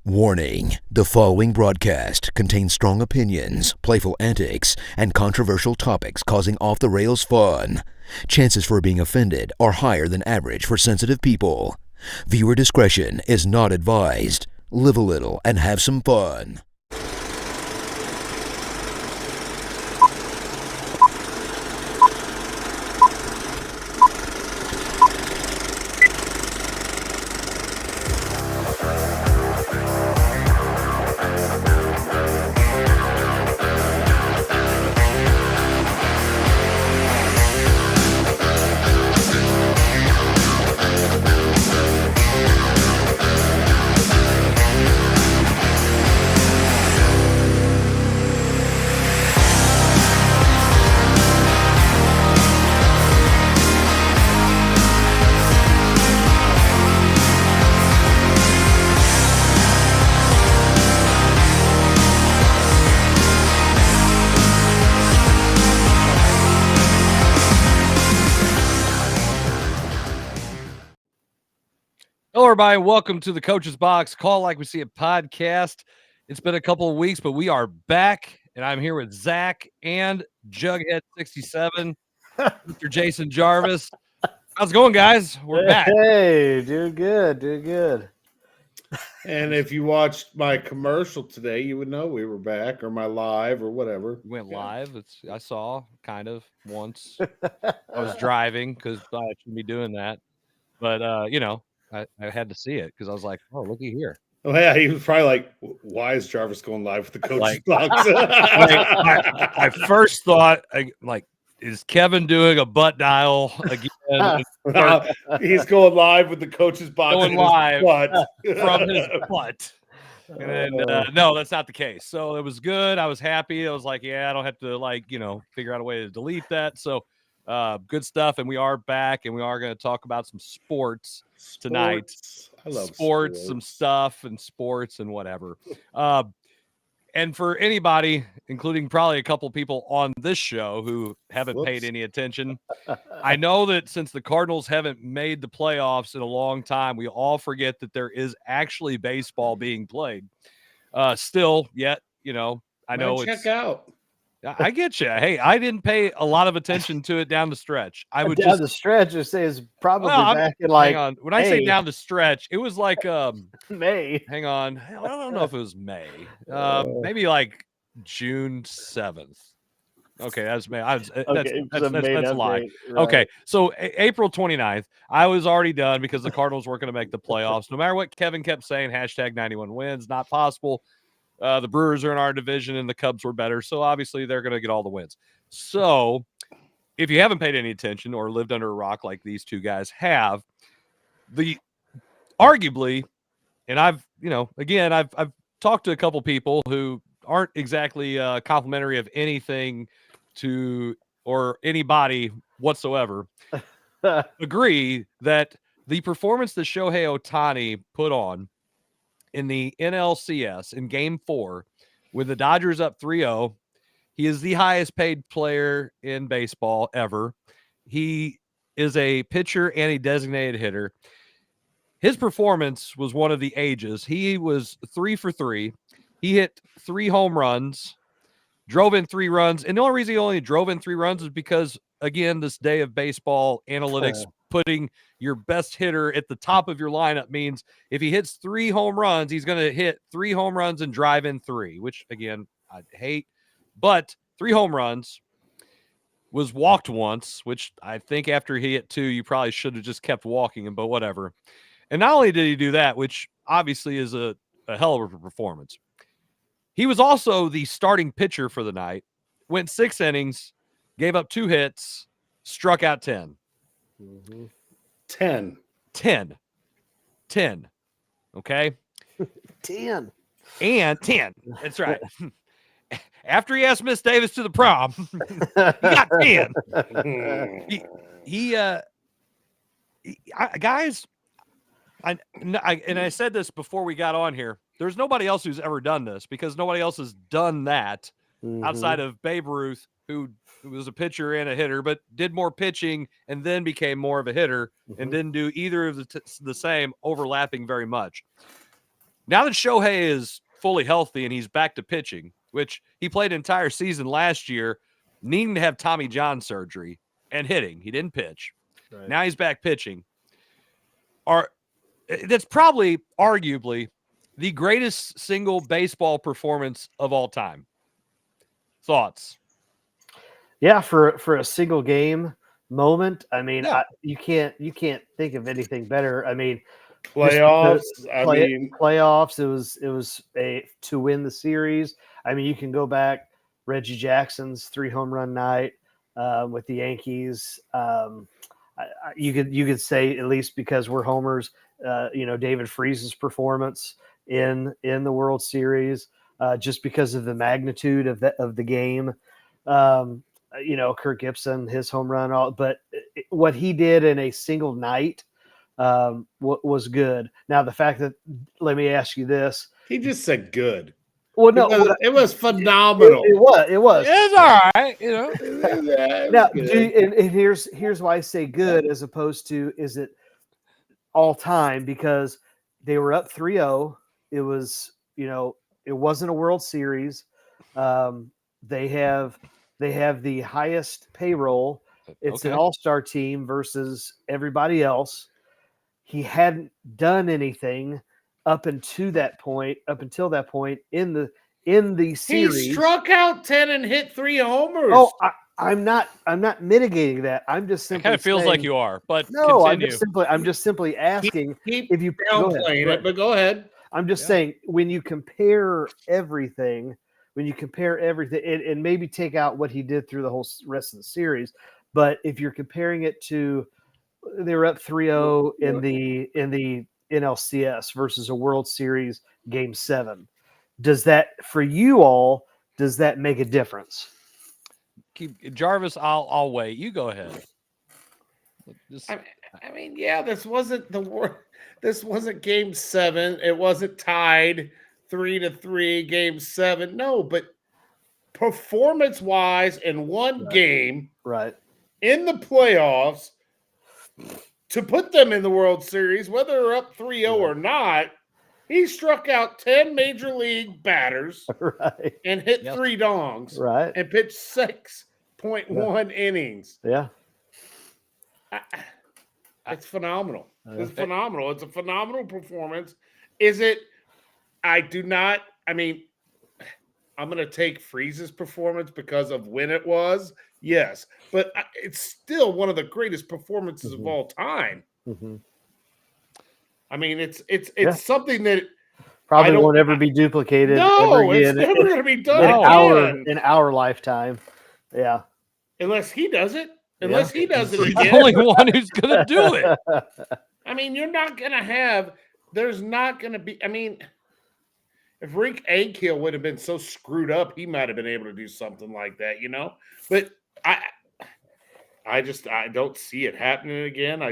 Warning, the following broadcast contains strong opinions, playful antics, and controversial topics causing off-the-rails fun. Chances for being offended are higher than average for sensitive people. Viewer discretion is not advised. Live a little and have some fun. Hello, everybody. Welcome to the Coach's Box Call Like We See It podcast. It's been a couple of weeks, but we are back, and I'm here with Zach and Jughead67, Mr. Jason Jarvis. How's it going, guys? We're back. Hey, doing good. And if you watched my commercial today, you would know we were back, or my live, or whatever. We went live. I saw kind of once. I was driving because I shouldn't be doing that, but I had to see it because I was like, oh, looky here. Oh yeah, he was probably like, "Why is Jarvis going live with the Coach's Box?" I first thought, is Kevin doing a butt dial again? He's going live with the Coach's Box. Going live his from his butt. And no, that's not the case. So it was good. I was happy. I was like, yeah, I don't have to figure out a way to delete that. So good stuff. And we are back, and we are going to talk about some sports tonight. I love sports, some stuff and sports and whatever. And for anybody, including probably a couple people on this show who haven't paid any attention, I know that since the Cardinals haven't made the playoffs in a long time, we all forget that there is actually baseball being played. Still, yet, I know check out. I get you. Hey, I didn't pay a lot of attention to it down the stretch. I would down the stretch. I say is probably back in hang on. When I say down the stretch, it was like May. Hang on. I don't know if it was May. Maybe like June 7th. Okay, that's May. That's a lie. Right. Okay, so April 29th, I was already done because the Cardinals weren't going to make the playoffs. No matter what Kevin kept saying, hashtag 91 wins, not possible. The Brewers are in our division, and the Cubs were better, so obviously they're going to get all the wins. So if you haven't paid any attention or lived under a rock like these two guys have, arguably, and I've talked to a couple people who aren't exactly complimentary of anything or anybody whatsoever, agree that the performance that Shohei Ohtani put on in the NLCS in Game 4 with the Dodgers up 3-0, he is the highest paid player in baseball ever. He is a pitcher and a designated hitter. His performance was one of the ages. He was 3 for 3. He hit 3 home runs, drove in 3 runs. And the only reason he only drove in 3 runs is because, again, this day of baseball analytics, putting your best hitter at the top of your lineup means if he hits 3 home runs, he's going to hit 3 home runs and drive in 3, which, again, I hate. But 3 home runs, was walked once, which I think after he hit 2, you probably should have just kept walking him, but whatever. And not only did he do that, which obviously is a hell of a performance, he was also the starting pitcher for the night, went 6 innings, gave up 2 hits, struck out 10. 10. Okay? 10. And 10. That's right. After he asked Miss Davis to the prom, he got 10. Guys, I said this before we got on here. There's nobody else who's ever done this because nobody else has done that outside of Babe Ruth, who was a pitcher and a hitter, but did more pitching and then became more of a hitter and didn't do either of the same overlapping very much. Now that Shohei is fully healthy and he's back to pitching, which he played an entire season last year, needing to have Tommy John surgery and hitting. He didn't pitch. Right. Now he's back pitching. That's probably, arguably, the greatest single baseball performance of all time. Thoughts? Yeah, for a single game moment, I mean, Yeah. you can't think of anything better. I mean, Playoffs. Playoffs. It was to win the series. I mean, you can go back Reggie Jackson's 3 home run night with the Yankees. You could say, at least because we're homers, David Freese's performance in the World Series, just because of the magnitude of the game. Kirk Gibson, his home run, but what he did in a single night was good. Now, the fact that, let me ask you this. He just said good. Well, no, it was phenomenal. It was. It's all right, Now, and here's why I say good as opposed to is it all time, because they were up 3-0. It was, it wasn't a World Series. They have the highest payroll. It's an all-star team versus everybody else. He hadn't done anything up until that point in the series. He struck out 10 and hit 3 homers. Oh, I'm not mitigating that. I'm just simply kind of feels saying, like you are, but no, continue. I'm just simply asking if you downplaying it, but go ahead. I'm just saying, when you compare everything, and maybe take out what he did through the whole rest of the series, but if you're comparing it to, they were up 3-0 in the NLCS versus a World Series Game 7. Does that, for you all, does that make a difference? Jarvis, I'll wait. You go ahead. I mean, yeah, this wasn't This wasn't Game 7. It wasn't tied 3-3. Game 7. No, but performance-wise, in one game, right, in the playoffs, to put them in the World Series, whether they're up 3-0 or not, he struck out 10 major league batters and hit 3 dongs and pitched 6.1 innings. Yeah. It's phenomenal. It's phenomenal. It's a phenomenal performance. Is it? I mean, I'm going to take Freese's performance because of when it was. Yes. But it's still one of the greatest performances of all time. Mm-hmm. I mean, it's something that probably won't ever be duplicated. No, it's never going to be done in our lifetime. Yeah. Unless he does it. Unless he does it again. He's the only one who's going to do it. I mean, you're not going to have – there's not going to be – I mean, if Rick Ankiel would have been so screwed up, he might have been able to do something like that, But I don't see it happening again.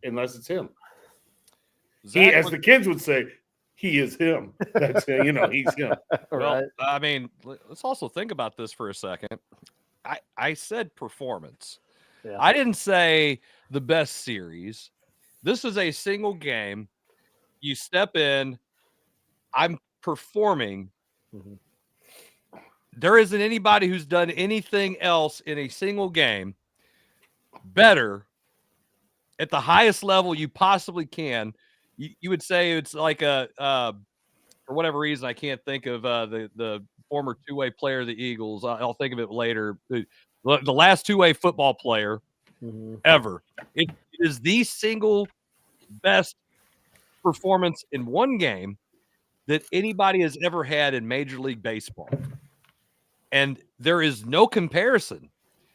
Unless it's him. He, as the kids would say, he is him. That's he's him. Well, I mean, let's also think about this for a second. I said performance. Yeah. I didn't say the best series. This is a single game. You step in. I'm performing. Mm-hmm. There isn't anybody who's done anything else in a single game better at the highest level you possibly can. You would say it's like for whatever reason, I can't think of the former two-way player of the Eagles. I'll think of it later. The last two-way football player ever. It is the single best performance in one game that anybody has ever had in Major League Baseball. And there is no comparison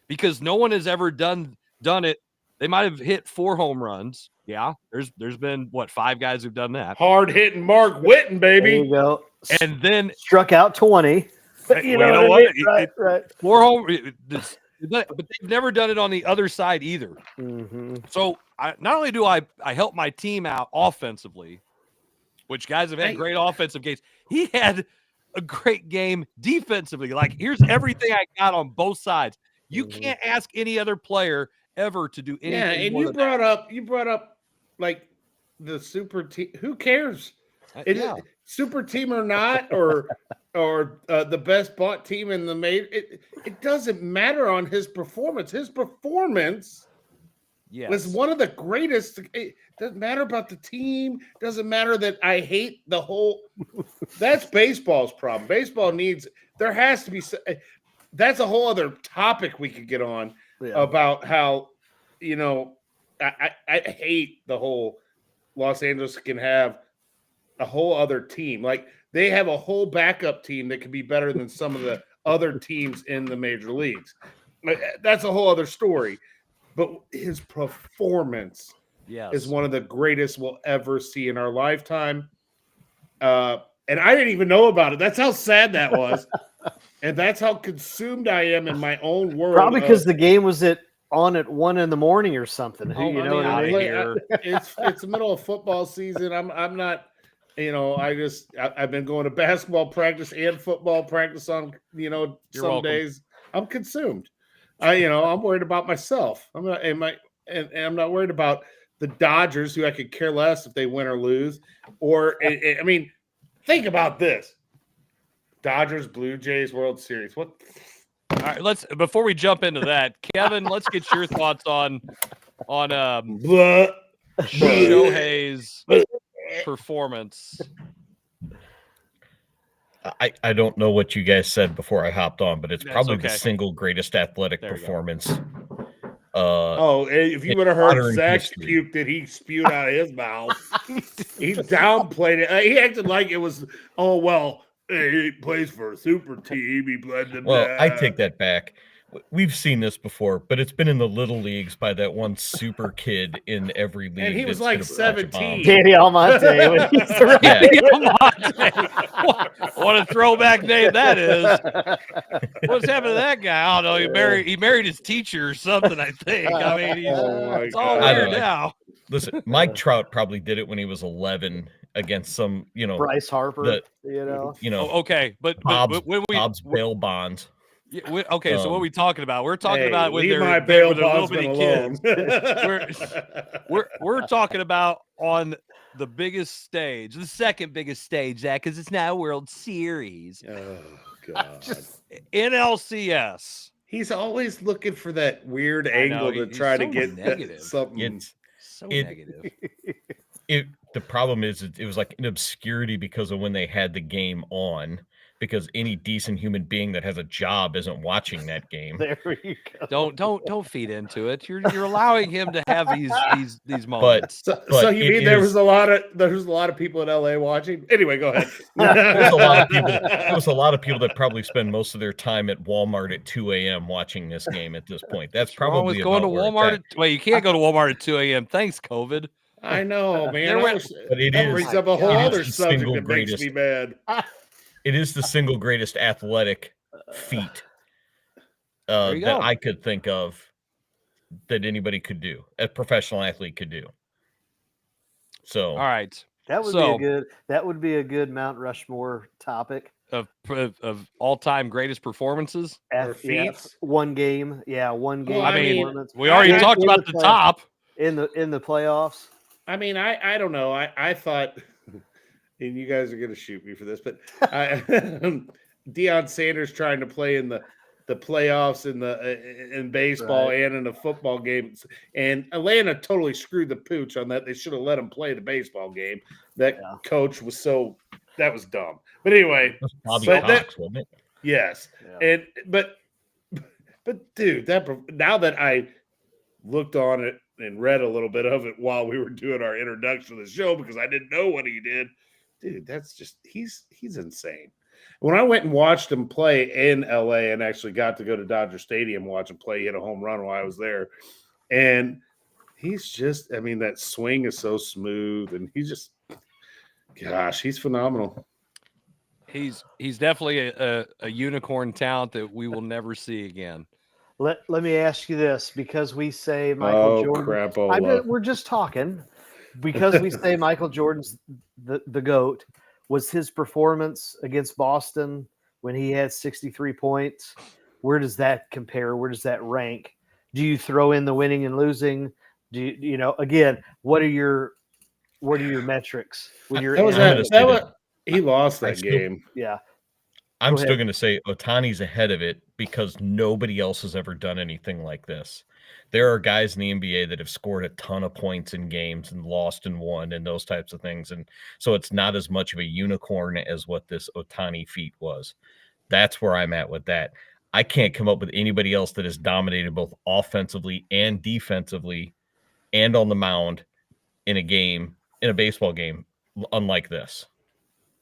because no one has ever done it. They might have hit 4 home runs. Yeah, there's been 5 guys who've done that. Hard hitting Mark Whitten, baby. There you go. And then struck out 20. But you know what? Right. 4 home, but they've never done it on the other side either. Mm-hmm. So not only do I help my team out offensively, which guys have had great offensive games. He had a great game defensively. Like, here's everything I got on both sides. You can't ask any other player ever to do anything. Yeah, and you brought up like the super team. Who cares? Yeah. Super team or not, or the best bought team in the major. It doesn't matter on his performance. His performance was Yes. one of the greatest. It doesn't matter about the team. Doesn't matter that I hate the whole. That's baseball's problem. Baseball needs. There has to be. That's a whole other topic we could get on about how, I hate the whole Los Angeles can have a whole other team. Like they have a whole backup team that could be better than some of the other teams in the major leagues. That's a whole other story. But his performance is one of the greatest we'll ever see in our lifetime. And I didn't even know about it. That's how sad that was. And that's how consumed I am in my own world. Probably because the game was on at 1 a.m. or something. You know what I mean? It's the middle of football season. I'm not, I've been going to basketball practice and football practice on, some days. I'm consumed. I'm worried about myself. I'm not worried about the Dodgers, who I could care less if they win or lose. Or think about this. Dodgers, Blue Jays, World Series. What? All right, before we jump into that, Kevin, let's get your thoughts on Shohei's performance. I don't know what you guys said before I hopped on, but it's probably the single greatest athletic performance. If you would have heard Zach's puke that he spewed out of his mouth, he downplayed it. He acted like it was, he plays for a super team. He played the I take that back. We've seen this before, but it's been in the little leagues by that one super kid in every league. And he was like 17. Danny Almonte. Danny Almonte. What a throwback name that is. What's happened to that guy? I don't know. He married his teacher or something, I think. I mean, it's all weird now. Listen, Mike Trout probably did it when he was 11 against some, Bryce Harper, okay, but Bob's bail bonds. Yeah, so what are we talking about? We're talking about when they're little bitty kids. we're talking about on the biggest stage, the second biggest stage, Zach, because it's now World Series. Oh God! NLCS. He's always looking for that weird angle to try to get something. It's so negative. The problem is it was like an obscurity because of when they had the game on. Because any decent human being that has a job isn't watching that game. There you go. Don't feed into it. You're allowing him to have these moments. So you mean there was a lot of people in LA watching? Anyway, go ahead. There was a lot of people that probably spend most of their time at Walmart at 2 a.m. watching this game at this point. That's probably going to Walmart. You can't go to Walmart at 2 a.m. Thanks, COVID. I know, man. But it brings up a whole other subject that makes me mad. It is the single greatest athletic feat that I could think of that anybody could do, a professional athlete could do. So, all right, that would be a good Mount Rushmore topic of all-time greatest performances or feats. One game. I mean, we already talked about the top in the playoffs. I mean, I don't know. I thought. And you guys are going to shoot me for this, but Deion Sanders trying to play in the playoffs in baseball and in a football game, and Atlanta totally screwed the pooch on that. They should have let him play the baseball game. That coach was that was dumb. But anyway, Bobby Cox, wasn't it? Yes, but dude, now that I looked on it and read a little bit of it while we were doing our introduction to the show because I didn't know what he did. Dude, that's just he's insane. When I went and watched him play in LA and actually got to go to Dodger Stadium, watch him play, he hit a home run while I was there. And he's just, that swing is so smooth and he's phenomenal. He's definitely a unicorn talent that we will never see again. Let me ask you this, because we say Michael Jordan. We're just talking. Because we say Michael Jordan's the GOAT, was his performance against Boston when he had 63 points, where does that compare? Where does that rank? Do you throw in the winning and losing? Do you again, what are your what are your metrics when you're he lost that game. Yeah. I'm still going to say Ohtani's ahead of it because nobody else has ever done anything like this. There are guys in the NBA that have scored a ton of points in games and lost and won and those types of things. And so it's not as much of a unicorn as what this Ohtani feat was. That's where I'm at with that. I can't come up with anybody else that has dominated both offensively and defensively and on the mound in a baseball game, unlike this.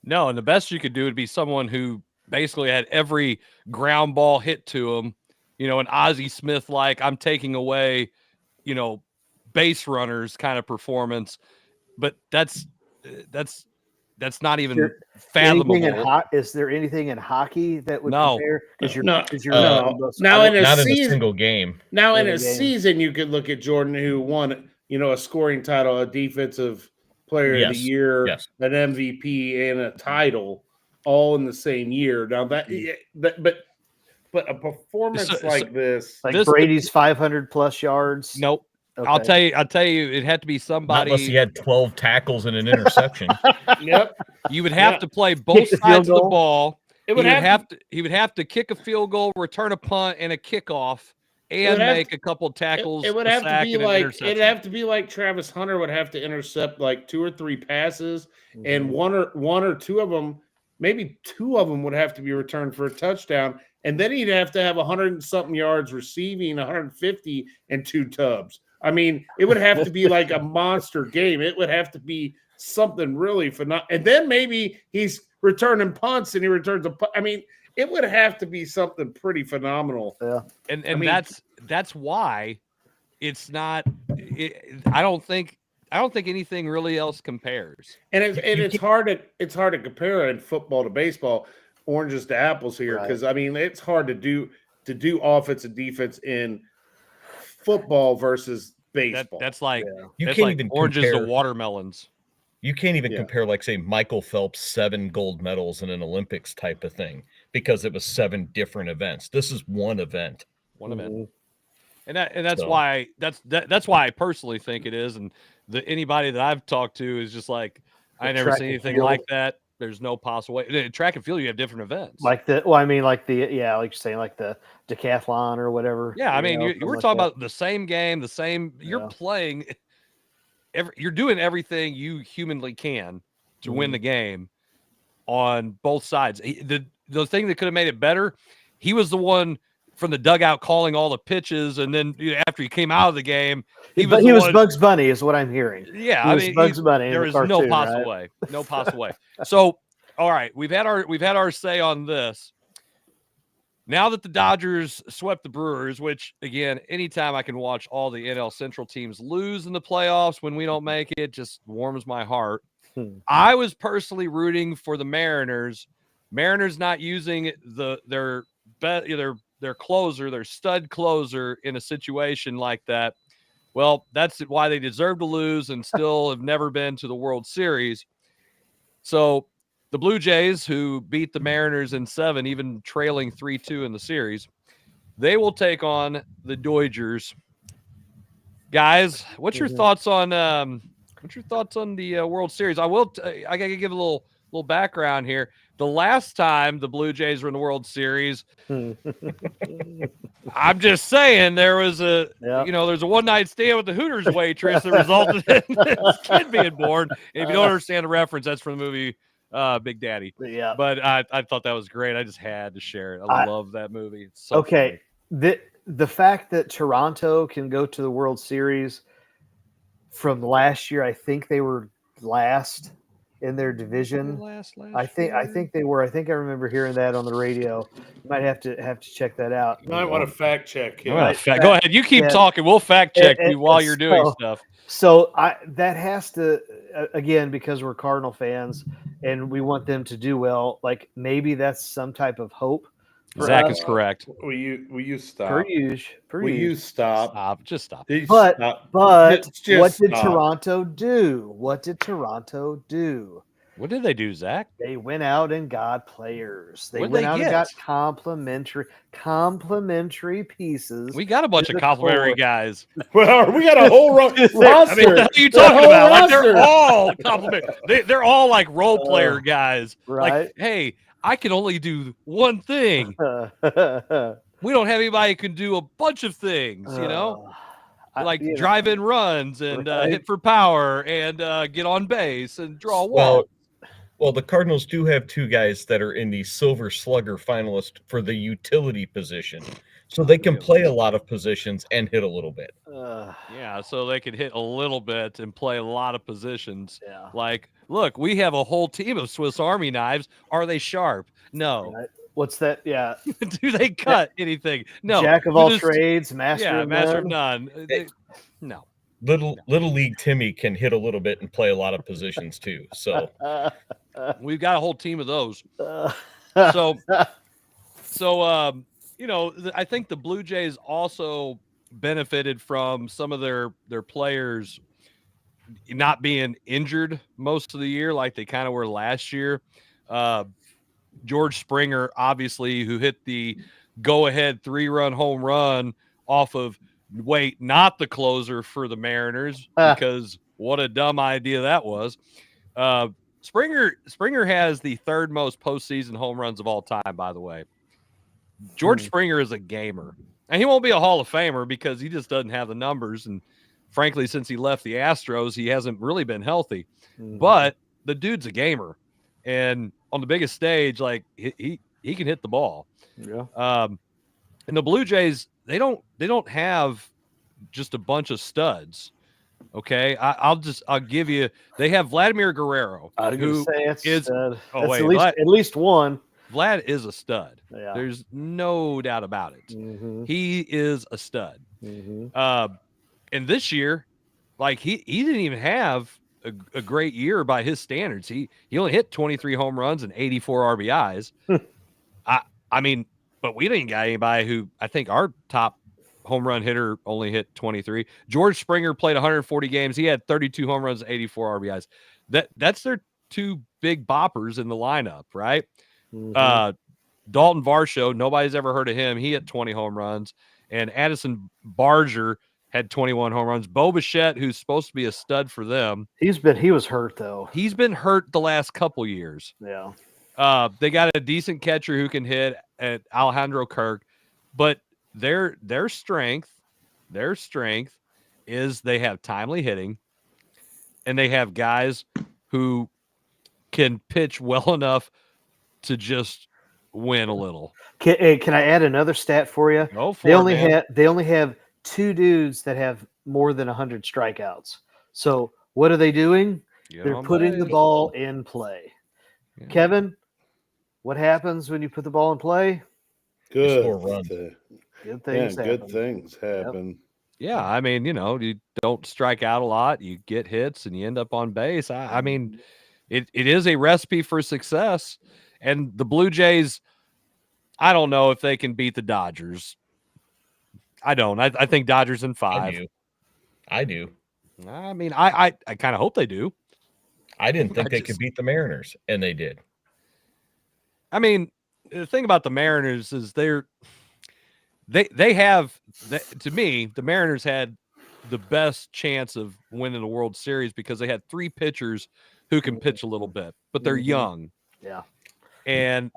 No, and the best you could do would be someone who basically had every ground ball hit to him, an Ozzie Smith, like I'm taking away, base runners kind of performance. But that's not even fathomable. Is there anything in hockey that would compare? Not in a single game. Now in a season, you could look at Jordan, who won, a scoring title, a defensive player of the year, an MVP, and a title, all in the same year. Now but a performance like this, Brady's 500 plus yards. Nope. Okay. I'll tell you, it had to be somebody. Not unless he had 12 tackles and an interception. Yep. You would have to play both sides of the ball. He would have to kick a field goal, return a punt, and a kickoff, and make a couple tackles. It would have to be like Travis Hunter would have to intercept like 2 or 3 passes, and one or two of them, maybe 2 of them would have to be returned for a touchdown, and then he'd have to have 100 and something yards receiving, 150 and 2 tubs. I mean, it would have to be like a monster game. It would have to be something really phenomenal. And then maybe he's returning punts and he returns a punt. I mean, it would have to be something pretty phenomenal. Yeah. And that's why it's not I don't think anything really else compares. And it's hard to compare in football to baseball, oranges to apples here, because I mean it's hard to do offense and defense in football versus baseball. That's like you can't even oranges to watermelons. You can't even compare, like, say, Michael Phelps' 7 gold medals in an Olympics type of thing because it was 7 different events. This is one event. And that's why I personally think it is. And anybody that I've talked to is just like, I never seen anything like that. There's no possible way. In track and field, you have different events. Like you're saying, like the decathlon or whatever. Yeah, I mean, we're talking about the same game, you're playing. You're doing everything you humanly can to win the game on both sides. The thing that could have made it better, he was the one from the dugout calling all the pitches, and then after he came out of the game, he was Bugs Bunny, is what I'm hearing. Yeah, Bugs Bunny. There is no possible way. No possible way. So, all right, we've had our say on this. Now that the Dodgers swept the Brewers, which, again, anytime I can watch all the NL Central teams lose in the playoffs when we don't make it, just warms my heart. I was personally rooting for the Mariners. Mariners not using their closer, their stud closer in a situation like that. Well, that's why they deserve to lose and still have never been to the World Series. So the Blue Jays, who beat the Mariners in 7, even trailing 3-2 in the series, they will take on the Dodgers. Guys, what's your thoughts on the World Series? I gotta give a little background here. The last time the Blue Jays were in the World Series, I'm just saying there was there's a one-night stand with the Hooters waitress that resulted in this kid being born. And if you don't understand the reference, that's from the movie Big Daddy. Yeah. But I thought that was great. I just had to share it. I love that movie. It's so funny. The fact that Toronto can go to the World Series from last year, I think they were last in their division. I think they were. I think I remember hearing that on the radio. You might have to check that out. You might want to fact check. Go ahead. You keep talking. We'll fact check you while you're doing stuff. So that has to, again, because we're Cardinal fans and we want them to do well. Like maybe that's some type of hope. Zach is correct. Will you stop? Per use. Will you stop? Stop. Just stop. But what did Toronto do? What did they do, Zach? They went out and got players. They What'd went they out get? and got complimentary pieces. We got a bunch of complimentary guys. Well, we got a whole roster. I mean, what are you talking about? Like, roster. they're all complimentary. They're all like role player guys. Right. Like, hey, I can only do one thing. We don't have anybody who can do a bunch of things, you know? Like drive-in runs and hit for power and get on base and draw walks. Well, the Cardinals do have 2 guys that are in the Silver Slugger finalist for the utility position. So they can play a lot of positions and hit a little bit. Yeah, so they can hit a little bit and play a lot of positions. Yeah. Like, look, we have a whole team of Swiss Army knives. Are they sharp? No. Right. What's that? Yeah. Do they cut anything? No. Jack of all trades, master of none. No. Little League Timmy can hit a little bit and play a lot of positions too. So we've got a whole team of those. So you know, I think the Blue Jays also benefited from some of their players not being injured most of the year like they kind of were last year. George Springer, obviously, who hit the go-ahead 3-run home run off of not the closer for the Mariners, because what a dumb idea that was. Springer has the 3rd most postseason home runs of all time, by the way. George Springer is a gamer, and he won't be a Hall of Famer because he just doesn't have the numbers. And frankly, since he left the Astros, he hasn't really been healthy. But the dude's a gamer, and on the biggest stage, like he can hit the ball. Yeah. And the Blue Jays, they don't have just a bunch of studs. Okay, I'll give you. They have Vladimir Guerrero, who is at least one. Vlad is a stud. Yeah. There's no doubt about it. He is a stud. And this year, like he didn't even have a great year by his standards. He only hit 23 home runs and 84 RBIs. I mean, but we didn't got anybody who, I think our top home run hitter only hit 23. George Springer played 140 games. He had 32 home runs, 84 RBIs. That's their 2 big boppers in the lineup, right? Dalton Varsho, nobody's ever heard of him. He hit 20 home runs. And Addison Barger had 21 home runs. Bo Bichette, who's supposed to be a stud for them. He was hurt, though. He's been hurt the last couple years. Yeah. They got a decent catcher who can hit at Alejandro Kirk, but their strength is they have timely hitting, and they have guys who can pitch well enough to just win a little. Can I add another stat for you? They only have 2 dudes that have more than 100 strikeouts. So what are they doing? They're putting the ball in play. Yeah. Kevin, what happens when you put the ball in play? Good things happen. Good things happen. Yep. Yeah, I mean, you don't strike out a lot. You get hits and you end up on base. I mean, it is a recipe for success. And the Blue Jays, I don't know if they can beat the Dodgers. I don't. I think Dodgers in 5. I do. I mean, I kind of hope they do. I didn't think they could beat the Mariners, and they did. I mean, the thing about the Mariners is they have, to me, the Mariners had the best chance of winning the World Series because they had 3 pitchers who can pitch a little bit, but they're young. Yeah. And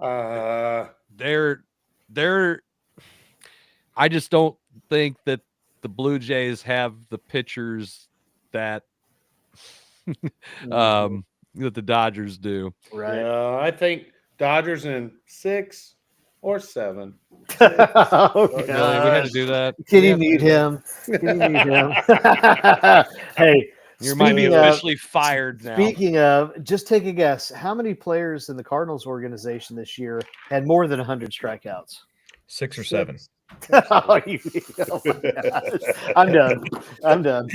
they're I just don't think that the Blue Jays have the pitchers that that the Dodgers do. Right. Yeah, I think Dodgers in 6 or 7. Oh, really? We had to do that. Can you need him? Hey, you might be officially fired now. Speaking of, just take a guess. How many players in the Cardinals organization this year had more than 100 strikeouts? 6 or 7. Oh my gosh. I'm done.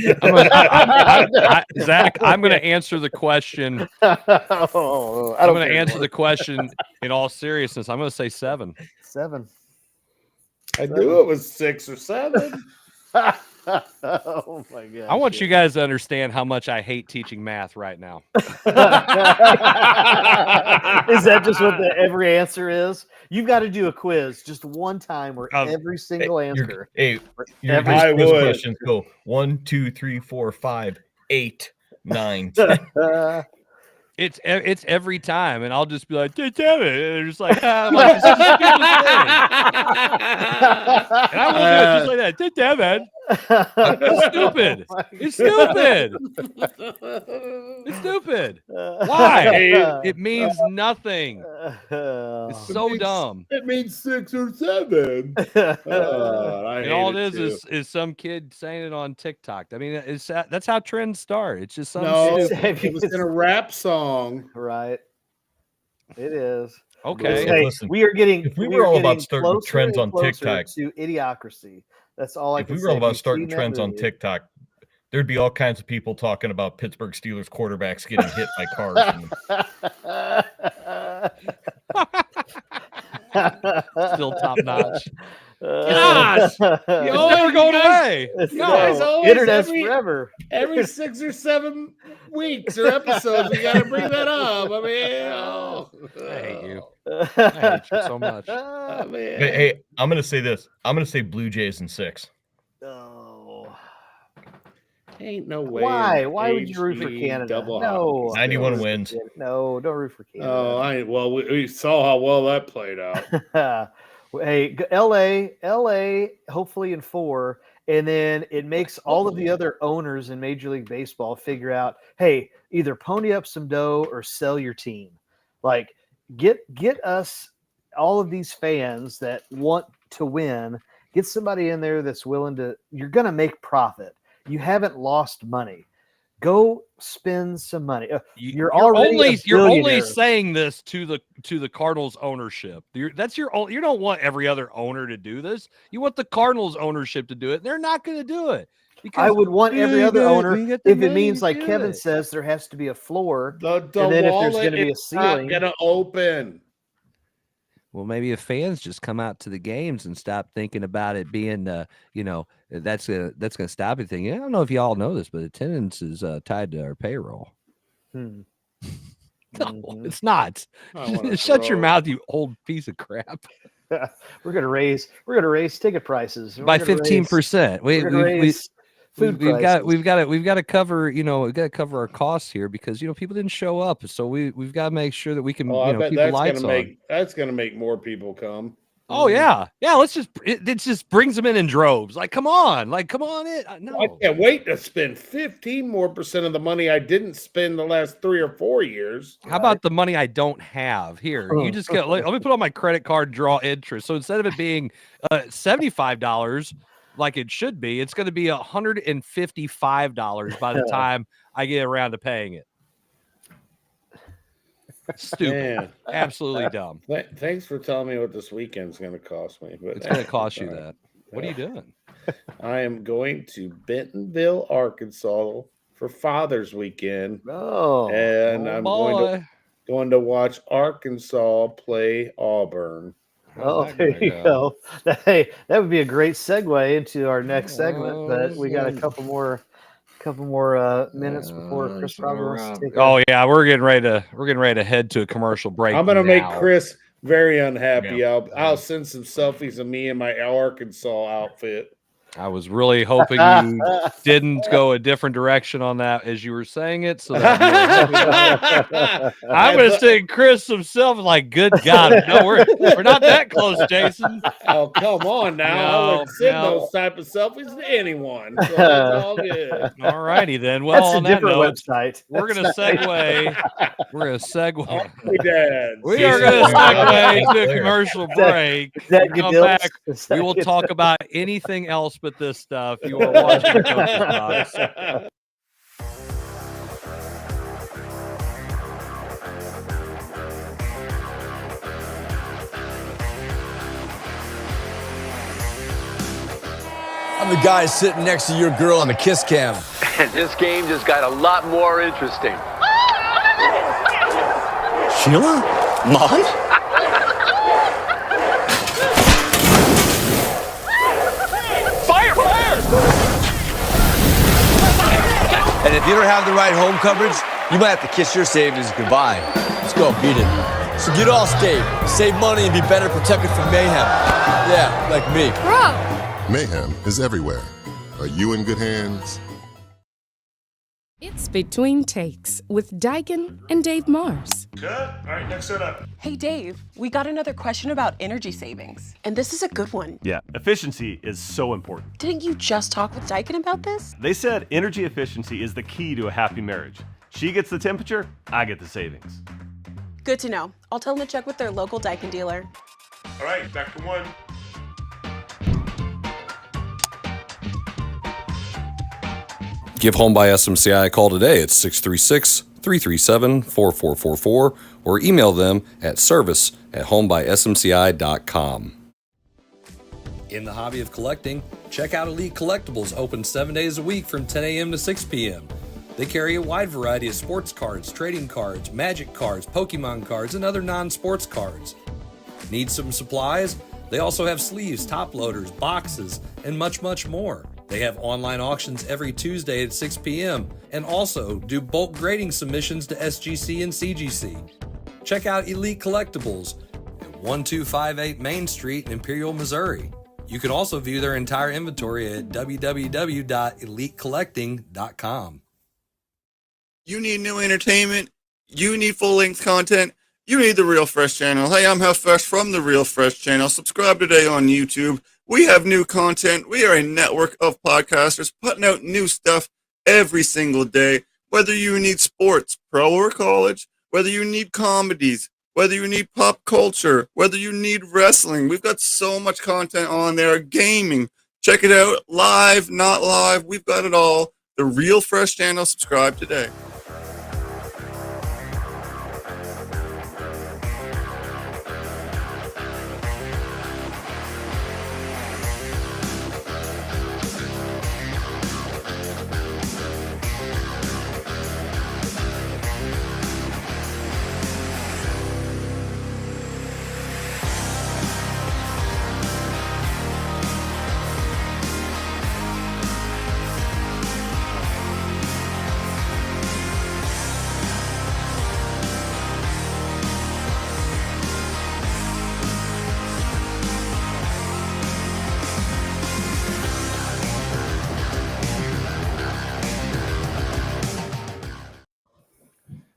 Zach, I'm going to answer the question. I'm going to answer the question in all seriousness. I'm going to say 7. 7. I knew it was 6 or 7. Oh my god! I want you guys to understand how much I hate teaching math right now. Is that just what every answer is? You've got to do a quiz just one time where every single answer. Your I quiz would. questions go 1, 2, 3, 4, 5, 8, 9, 10. It's every time, and I'll just be like, damn it. And they're just like, I'm like, it's the stupidest thing. And I will do it just like that. Damn it. It's stupid. It's stupid. It's stupid. Why? It means nothing. It's so dumb. It means 6 or 7. And all it is some kid saying it on TikTok. I mean, that's how trends start. It's just something stupid. It was in a rap song. Right. It is. Okay. Hey, Listen, we are getting. if we were all about starting trends on TikTok to idiocracy. That's all I can say. If we were all about starting trends on TikTok, there'd be all kinds of people talking about Pittsburgh Steelers quarterbacks getting hit by cars. Still top notch. Gosh, It's never going away. Guys, Internet's forever. Every 6 or 7 weeks or episodes, we got to bring that up. I mean, I hate you. I hate you so much. Hey, I'm going to say this. I'm going to say Blue Jays in 6. Oh. Ain't no way. Why? Why would you root for Canada? No. 91 wins. No, don't root for Canada. Oh, we saw how well that played out. Hey, LA, hopefully in 4, and then it makes all of the other owners in Major League Baseball figure out, hey, either pony up some dough or sell your team. Like, get us all of these fans that want to win. Get somebody in there that's willing to. You're going to make profit. You haven't lost money. Go spend some money. You're only saying this to the Cardinals ownership. You don't want every other owner to do this. You want the Cardinals ownership to do it. They're not going to do it. I would want every other owner if it means, like Kevin says, there has to be a floor, and then if there's going to be a ceiling, going to open. Well, maybe if fans just come out to the games and stop thinking about it being, that's gonna stop anything. I don't know if you all know this, but attendance is tied to our payroll. No, it's not. Shut your mouth, you old piece of crap. We're gonna raise ticket prices by 15%. We've got to cover, we've got to cover our costs here because people didn't show up, so we've got to make sure that we can keep the lights on. That's going to make more people come. Oh yeah. It just brings them in droves. Like, come on in. No, I can't wait to spend 15% more of the money I didn't spend the last 3 or 4 years. How about the money I don't have here? You just get. Let me put on my credit card, draw interest. So instead of it being $75. Like it should be, it's going to be $155 by the time I get around to paying it. Stupid. Man. Absolutely dumb. Thanks for telling me what this weekend's going to cost me. But it's going to cost you that. What are you doing? I am going to Bentonville, Arkansas for Father's Weekend. And I'm going to watch Arkansas play Auburn. Oh, there you go. Hey, that would be a great segue into our next segment, but we got a couple more minutes before Chris probably. Oh yeah, we're getting ready to head to a commercial break. I'm gonna make Chris very unhappy. Yeah. I'll send some selfies of me in my Arkansas outfit. I was really hoping you didn't go a different direction on that as you were saying it. So that I'm going to send Chris himself like, good God, no, we're not that close, Jason. Oh, come on now. I wouldn't send those type of selfies to anyone. So it's all good. All righty then. Well, that's on that note, website. We're going to segue. We are going to segue to a commercial break. Come back. We will talk about anything else but this stuff. You are watching the Coach's Box. I'm the guy sitting next to your girl on the kiss cam. And this game just got a lot more interesting. Sheila? Mom? Fire! And if you don't have the right home coverage, you might have to kiss your savings goodbye. Let's go, beat it. So get Allstate, save money, and be better protected from mayhem. Yeah, like me. Bro! Mayhem is everywhere. Are you in good hands? It's Between Takes with Daikin and Dave Mars. Good. All right, next set up. Hey, Dave, we got another question about energy savings. And this is a good one. Yeah, efficiency is so important. Didn't you just talk with Daikin about this? They said energy efficiency is the key to a happy marriage. She gets the temperature, I get the savings. Good to know. I'll tell them to check with their local Daikin dealer. All right, back to one. Give Home by SMCI a call today at 636-337-4444 or email them at service@homebysmci.com. In the hobby of collecting, check out Elite Collectibles, open 7 days a week from 10 a.m. to 6 p.m. They carry a wide variety of sports cards, trading cards, magic cards, Pokemon cards, and other non-sports cards. Need some supplies? They also have sleeves, top loaders, boxes, and much, much more. They have online auctions every Tuesday at 6 p.m. and also do bulk grading submissions to SGC and CGC. Check out Elite Collectibles at 1258 Main Street in Imperial, Missouri. You can also view their entire inventory at www.elitecollecting.com. You need new entertainment. You need full-length content. You need the Real Fresh channel. Hey, I'm Health Fresh from the Real Fresh channel. Subscribe today on YouTube. We have new content. We are a network of podcasters putting out new stuff every single day. Whether you need sports, pro or college, whether you need comedies, whether you need pop culture, whether you need wrestling. We've got so much content on there. Gaming. Check it out. Live, not live. We've got it all. The Real Fresh channel. Subscribe today.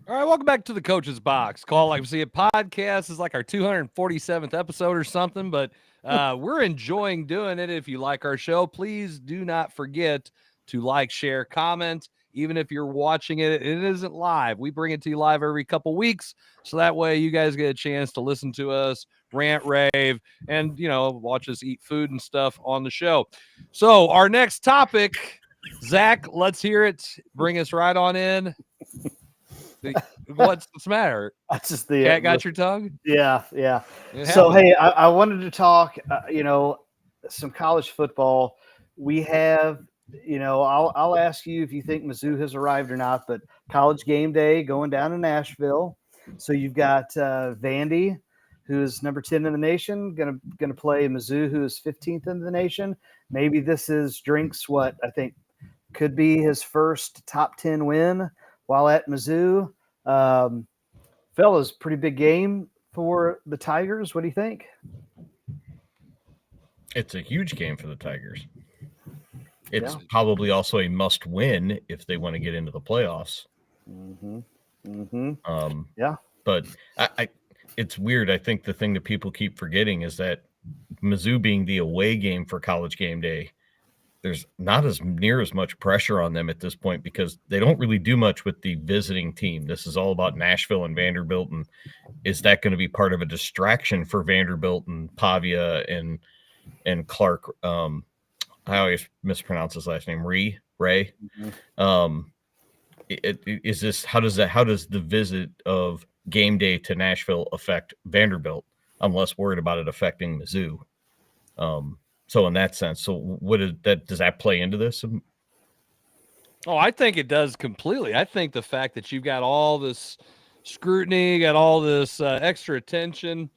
All right, welcome back to the Coach's Box. Call like we see a podcast. This is like our 247th episode or something, but we're enjoying doing it. If you like our show, please do not forget to like, share, comment. Even if you're watching it, it isn't live. We bring it to you live every couple weeks, so that way you guys get a chance to listen to us rant, rave, and watch us eat food and stuff on the show. So our next topic, Zach, let's hear it. Bring us right on in. What's the matter? That's just the cat got your tongue. Yeah. So hey, I wanted to talk. Some college football. We have. I'll ask you if you think Mizzou has arrived or not. But college game day going down in Nashville. So you've got Vandy, who is number 10 in the nation, gonna play Mizzou, who is 15th in the nation. Maybe this is Drink's what I think could be his first top 10 win while at Mizzou. Fellas, pretty big game for the Tigers. What do you think? It's a huge game for the Tigers. It's probably also a must win if they want to get into the playoffs. But it's weird. I think the thing that people keep forgetting is that Mizzou being the away game for college game day, there's not as much pressure on them at this point because they don't really do much with the visiting team. This is all about Nashville and Vanderbilt. And is that going to be part of a distraction for Vanderbilt and Pavia and Clark? I always mispronounce his last name, Ray. How does the visit of game day to Nashville affect Vanderbilt? I'm less worried about it affecting Mizzou. So in that sense, does that play into this? Oh, I think it does completely. I think the fact that you've got all this scrutiny, got all this extra attention,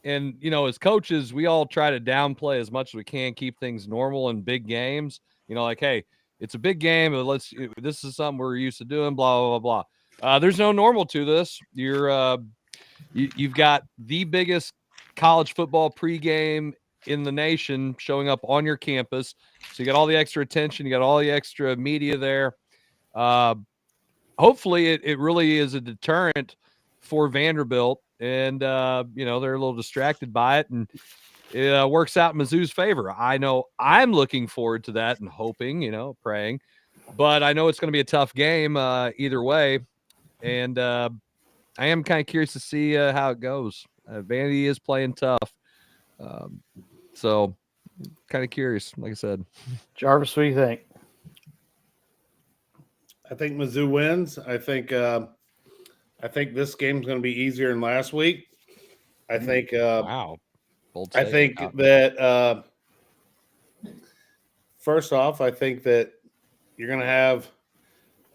and as coaches, we all try to downplay as much as we can, keep things normal in big games. Like, hey, It's a big game. This is something we're used to doing. Blah blah blah. There's no normal to this. You've got the biggest college football pregame in the nation showing up on your campus. So you got all the extra attention. You got all the extra media there. Hopefully it really is a deterrent for Vanderbilt. And, they're a little distracted by it. And it works out in Mizzou's favor. I know I'm looking forward to that and hoping, praying. But I know it's going to be a tough game either way. And I am kind of curious to see how it goes. Vandy is playing tough. So kind of curious, like I said. Jarvis, what do you think? I think Mizzou wins. I think this game's going to be easier than last week. I think wow. I think that first off, I think that you're going to have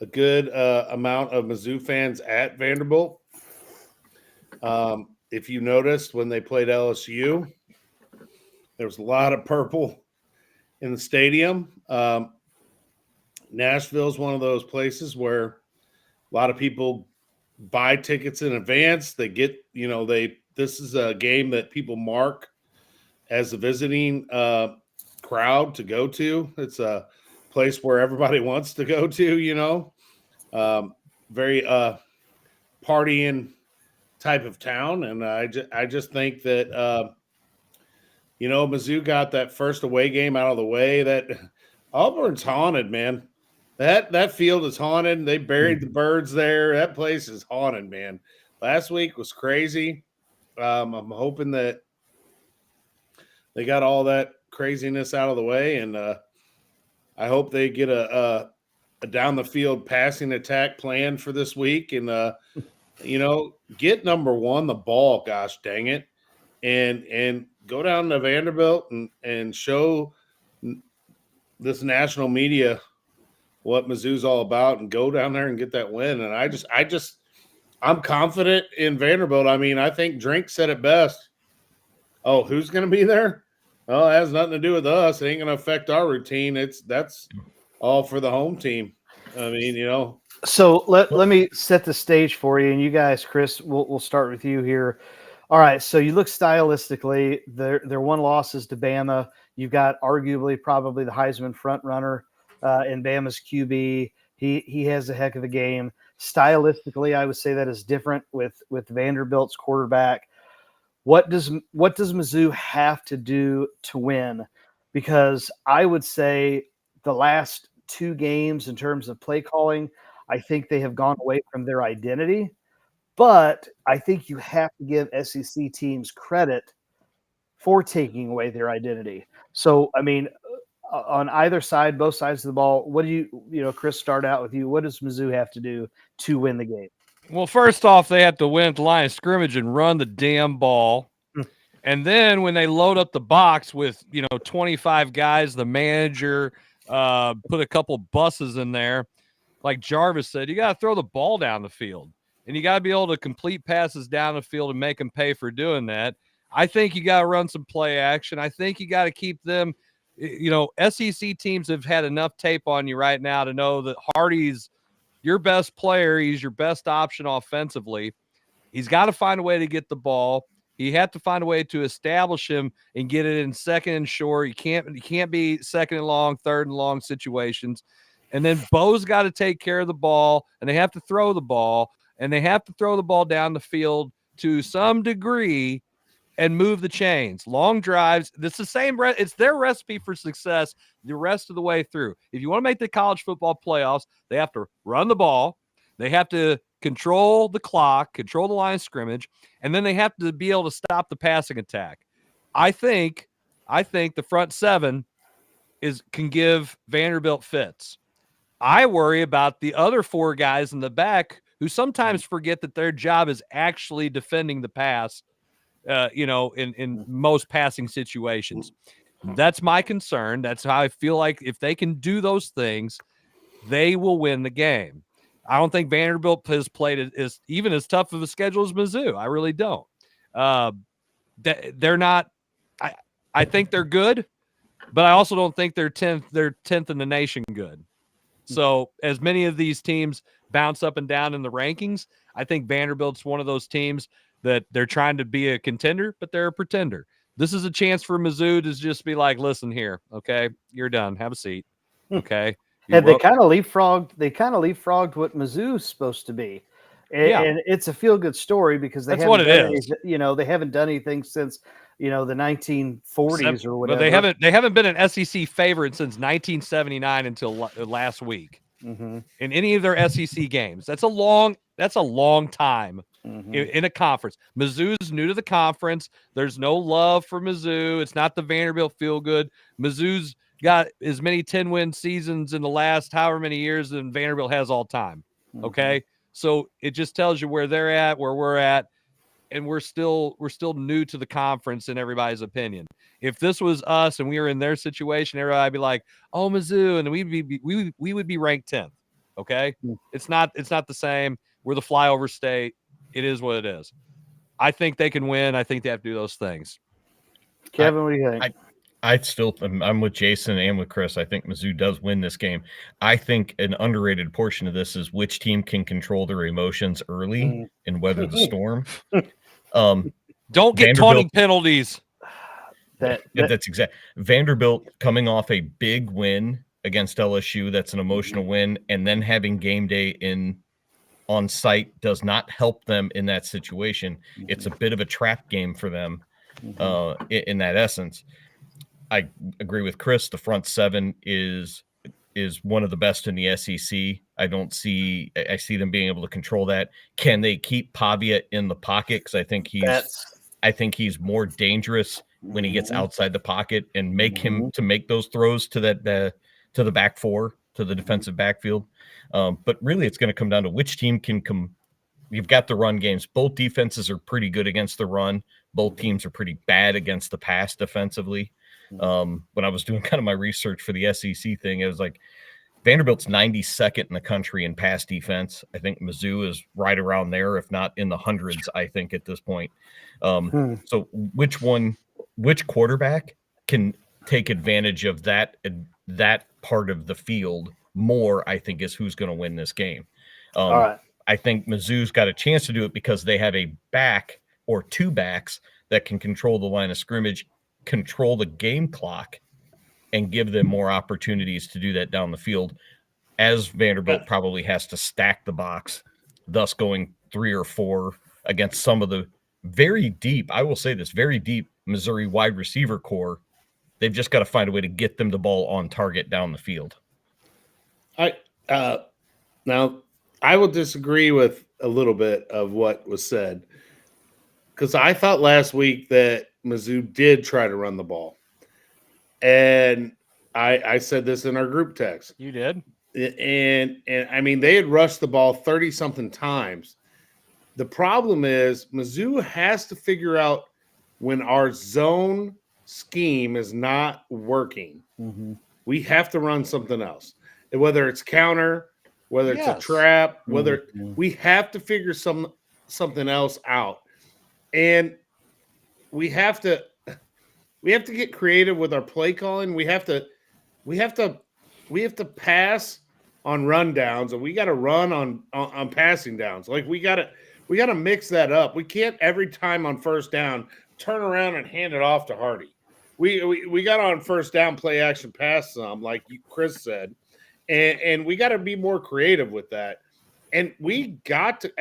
a good amount of Mizzou fans at Vanderbilt. If you noticed when they played LSU, there was a lot of purple in the stadium. Nashville is one of those places where a lot of people buy tickets in advance. They get, this is a game that people mark as a visiting crowd to go to. It's a place where everybody wants to go to, very partying type of town. And I just think that, Mizzou got that first away game out of the way. That Auburn's haunted, man. That field is haunted. They buried the birds there. That place is haunted, man. Last week was crazy. I'm hoping that they got all that craziness out of the way, and I hope they get a down the field passing attack plan for this week, and get number one the ball. Gosh dang it, and go down to Vanderbilt and show this national media what Mizzou's all about, and go down there and get that win. And I'm confident in Vanderbilt. I mean, I think Drink said it best. Oh, who's going to be there? Well, it has nothing to do with us. It ain't going to affect our routine. That's all for the home team. I mean, So let me set the stage for you, and you guys, Chris, we'll start with you here. All right, so you look stylistically, their one loss is to Bama. You've got arguably probably the Heisman front runner in Bama's QB. He has a heck of a game. Stylistically, I would say that is different with Vanderbilt's quarterback. What does Mizzou have to do to win? Because I would say the last two games in terms of play calling, I think they have gone away from their identity. But I think you have to give SEC teams credit for taking away their identity. So, I mean, on either side, both sides of the ball, what do Chris, start out with you. What does Mizzou have to do to win the game? Well, first off, they have to win at the line of scrimmage and run the damn ball. And then when they load up the box with, 25 guys, the manager put a couple buses in there, like Jarvis said, you got to throw the ball down the field. And you got to be able to complete passes down the field and make them pay for doing that. I think you got to run some play action. I think you got to keep them, SEC teams have had enough tape on you right now to know that Hardy's your best player. He's your best option offensively. He's got to find a way to get the ball. He had to find a way to establish him and get it in second and short. You can't be second and long, third and long situations. And then Bo's got to take care of the ball, and they have to throw the ball. And they have to throw the ball down the field to some degree and move the chains. Long drives. It's the same. It's their recipe for success the rest of the way through. If you want to make the college football playoffs, they have to run the ball. They have to control the clock, control the line of scrimmage, and then they have to be able to stop the passing attack. I think the front seven can give Vanderbilt fits. I worry about the other four guys in the back who sometimes forget that their job is actually defending the pass, in most passing situations. That's my concern. That's how I feel like if they can do those things, they will win the game. I don't think Vanderbilt has played even as tough of a schedule as Mizzou. I really don't. They're not. I think they're good, but I also don't think they're 10th in the nation good. So as many of these teams bounce up and down in the rankings, I think Vanderbilt's one of those teams that they're trying to be a contender, but they're a pretender. This is a chance for Mizzou to just be like, listen here, okay, you're done. Have a seat. Okay. And they kind of leapfrogged what Mizzou's supposed to be. And it's a feel-good story because they haven't done anything since the 1940s or whatever. But they haven't been an SEC favorite since 1979 until last week in any of their SEC games. That's a long time in a conference. Mizzou's new to the conference. There's no love for Mizzou. It's not the Vanderbilt feel good. Mizzou's got as many 10-win seasons in the last however many years than Vanderbilt has all time. Okay. So it just tells you where they're at, where we're at, and we're still new to the conference in everybody's opinion. If this was us and we were in their situation, everybody would be like, "Oh, Mizzou," and we would be ranked 10th. Okay, it's not the same. We're the flyover state. It is what it is. I think they can win. I think they have to do those things. Kevin, what do you think? I'm with Jason and with Chris. I think Mizzou does win this game. I think an underrated portion of this is which team can control their emotions early and weather the storm. Don't get taunting penalties. That's exact. Vanderbilt coming off a big win against LSU. That's an emotional win. And then having game day on site does not help them in that situation. It's a bit of a trap game for them in that essence. I agree with Chris. The front seven is one of the best in the SEC. I see them being able to control that. Can they keep Pavia in the pocket? Because I think he's more dangerous when he gets outside the pocket and make him to make those throws to to the back four, to the defensive backfield. But really, it's going to come down to which team can come. You've got the run games. Both defenses are pretty good against the run. Both teams are pretty bad against the pass defensively. When I was doing kind of my research for the SEC thing, it was like Vanderbilt's 92nd in the country in pass defense. I think Mizzou is right around there, if not in the hundreds, I think at this point. So which quarterback can take advantage of that part of the field more, I think, is who's going to win this game. All right. I think Mizzou's got a chance to do it because they have a back or two backs that can control the line of scrimmage, control the game clock, and give them more opportunities to do that down the field, as Vanderbilt probably has to stack the box, thus going 3 or 4 against some of the very deep Missouri wide receiver core. They've just got to find a way to get them the ball on target down the field. Now I will disagree with a little bit of what was said, because I thought last week that Mizzou did try to run the ball. And I said this in our group text. You did? And I mean, they had rushed the ball 30-something times. The problem is Mizzou has to figure out when our zone scheme is not working. We have to run something else. And whether it's counter, whether it's a trap, we have to figure something else out. And we have to get creative with our play calling. We have to pass on run downs, and we got to run on passing downs. Like we got to mix that up. We can't every time on first down turn around and hand it off to Hardy. We got on first down, play action pass some, like Chris said, and we got to be more creative with that. And we got to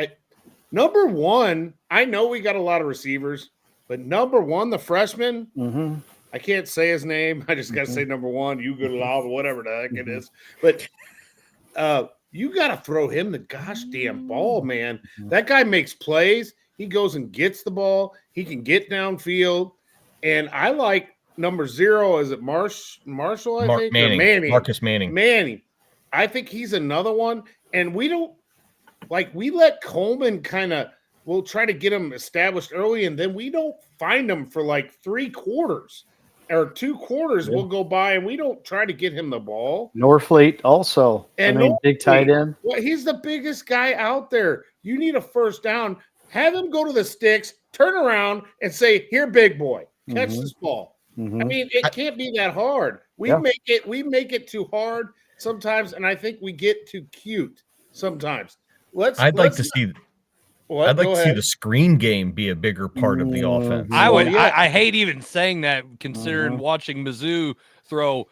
number one. I know we got a lot of receivers, but number one, the freshman, I can't say his name. I just got to say number one, you good love, whatever the heck it is. But you got to throw him the gosh damn ball, man. That guy makes plays. He goes and gets the ball. He can get downfield. And I like number 0. Is it Marshall? I think Manning. Marcus Manning. Manning. I think he's another one. And we let Coleman we'll try to get him established early, and then we don't find him for like 3 quarters or 2 quarters. We'll go by and we don't try to get him the ball. Norfleet also. And big tight end. Well, he's the biggest guy out there. You need a first down. Have him go to the sticks, turn around, and say, "Here, big boy, catch this ball." Mm-hmm. I mean, it can't be that hard. We make it too hard sometimes, and I think we get too cute sometimes. I'd like to see the screen game be a bigger part of the offense. I hate even saying that, considering watching Mizzou throw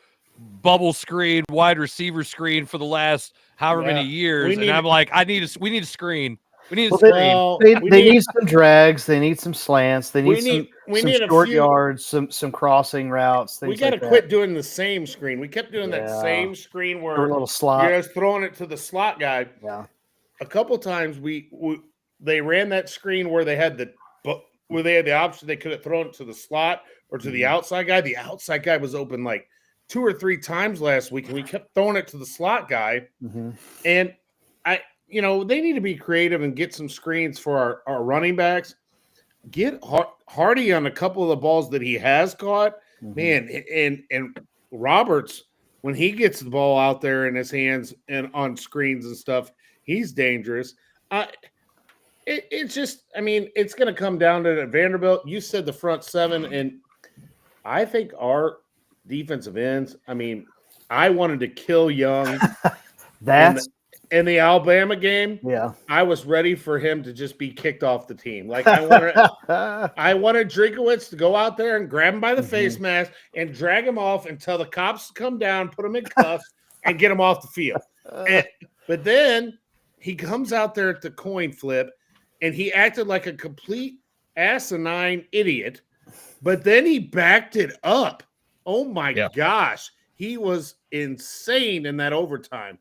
bubble screen, wide receiver screen for the last however many years, and I'm like, we need a screen. We need a screen. They need some drags. They need some slants. They need some short yards, some crossing routes. We got to quit doing the same screen. We kept doing that same screen where a little slot. You're just throwing it to the slot guy. Yeah. A couple times they ran that screen where they had the option. They could have thrown it to the slot or to the outside guy. The outside guy was open like 2 or 3 times last week, and we kept throwing it to the slot guy. Mm-hmm. And they need to be creative and get some screens for our running backs. Get Hardy on a couple of the balls that he has caught, man. And Roberts, when he gets the ball out there in his hands and on screens and stuff, he's dangerous. It's just, I mean, it's going to come down to Vanderbilt. You said the front seven, and I think our defensive ends. I mean, I wanted to kill Young. In the Alabama game, I was ready for him to just be kicked off the team. Like I wanted Drinkowitz to go out there and grab him by the face mask and drag him off until the cops come down, put him in cuffs, and get him off the field. But then he comes out there at the coin flip, and he acted like a complete asinine idiot. But then he backed it up. Oh my gosh, he was insane in that overtime.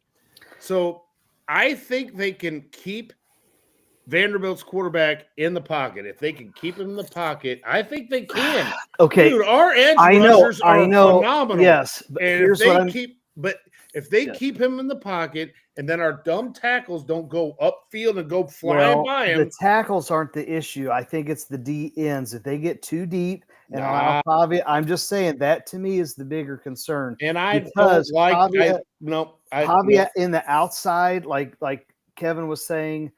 So I think they can keep Vanderbilt's quarterback in the pocket. If they can keep him in the pocket, I think they can. Okay. Dude, our edge rushers are phenomenal. Yes. And if they keep him in the pocket, and then our dumb tackles don't go upfield and go flying by him. The tackles aren't the issue. I think it's the D ends. If they get too deep and allow Pavia, I'm just saying that to me is the bigger concern. And Pavia in the outside, like Kevin was saying,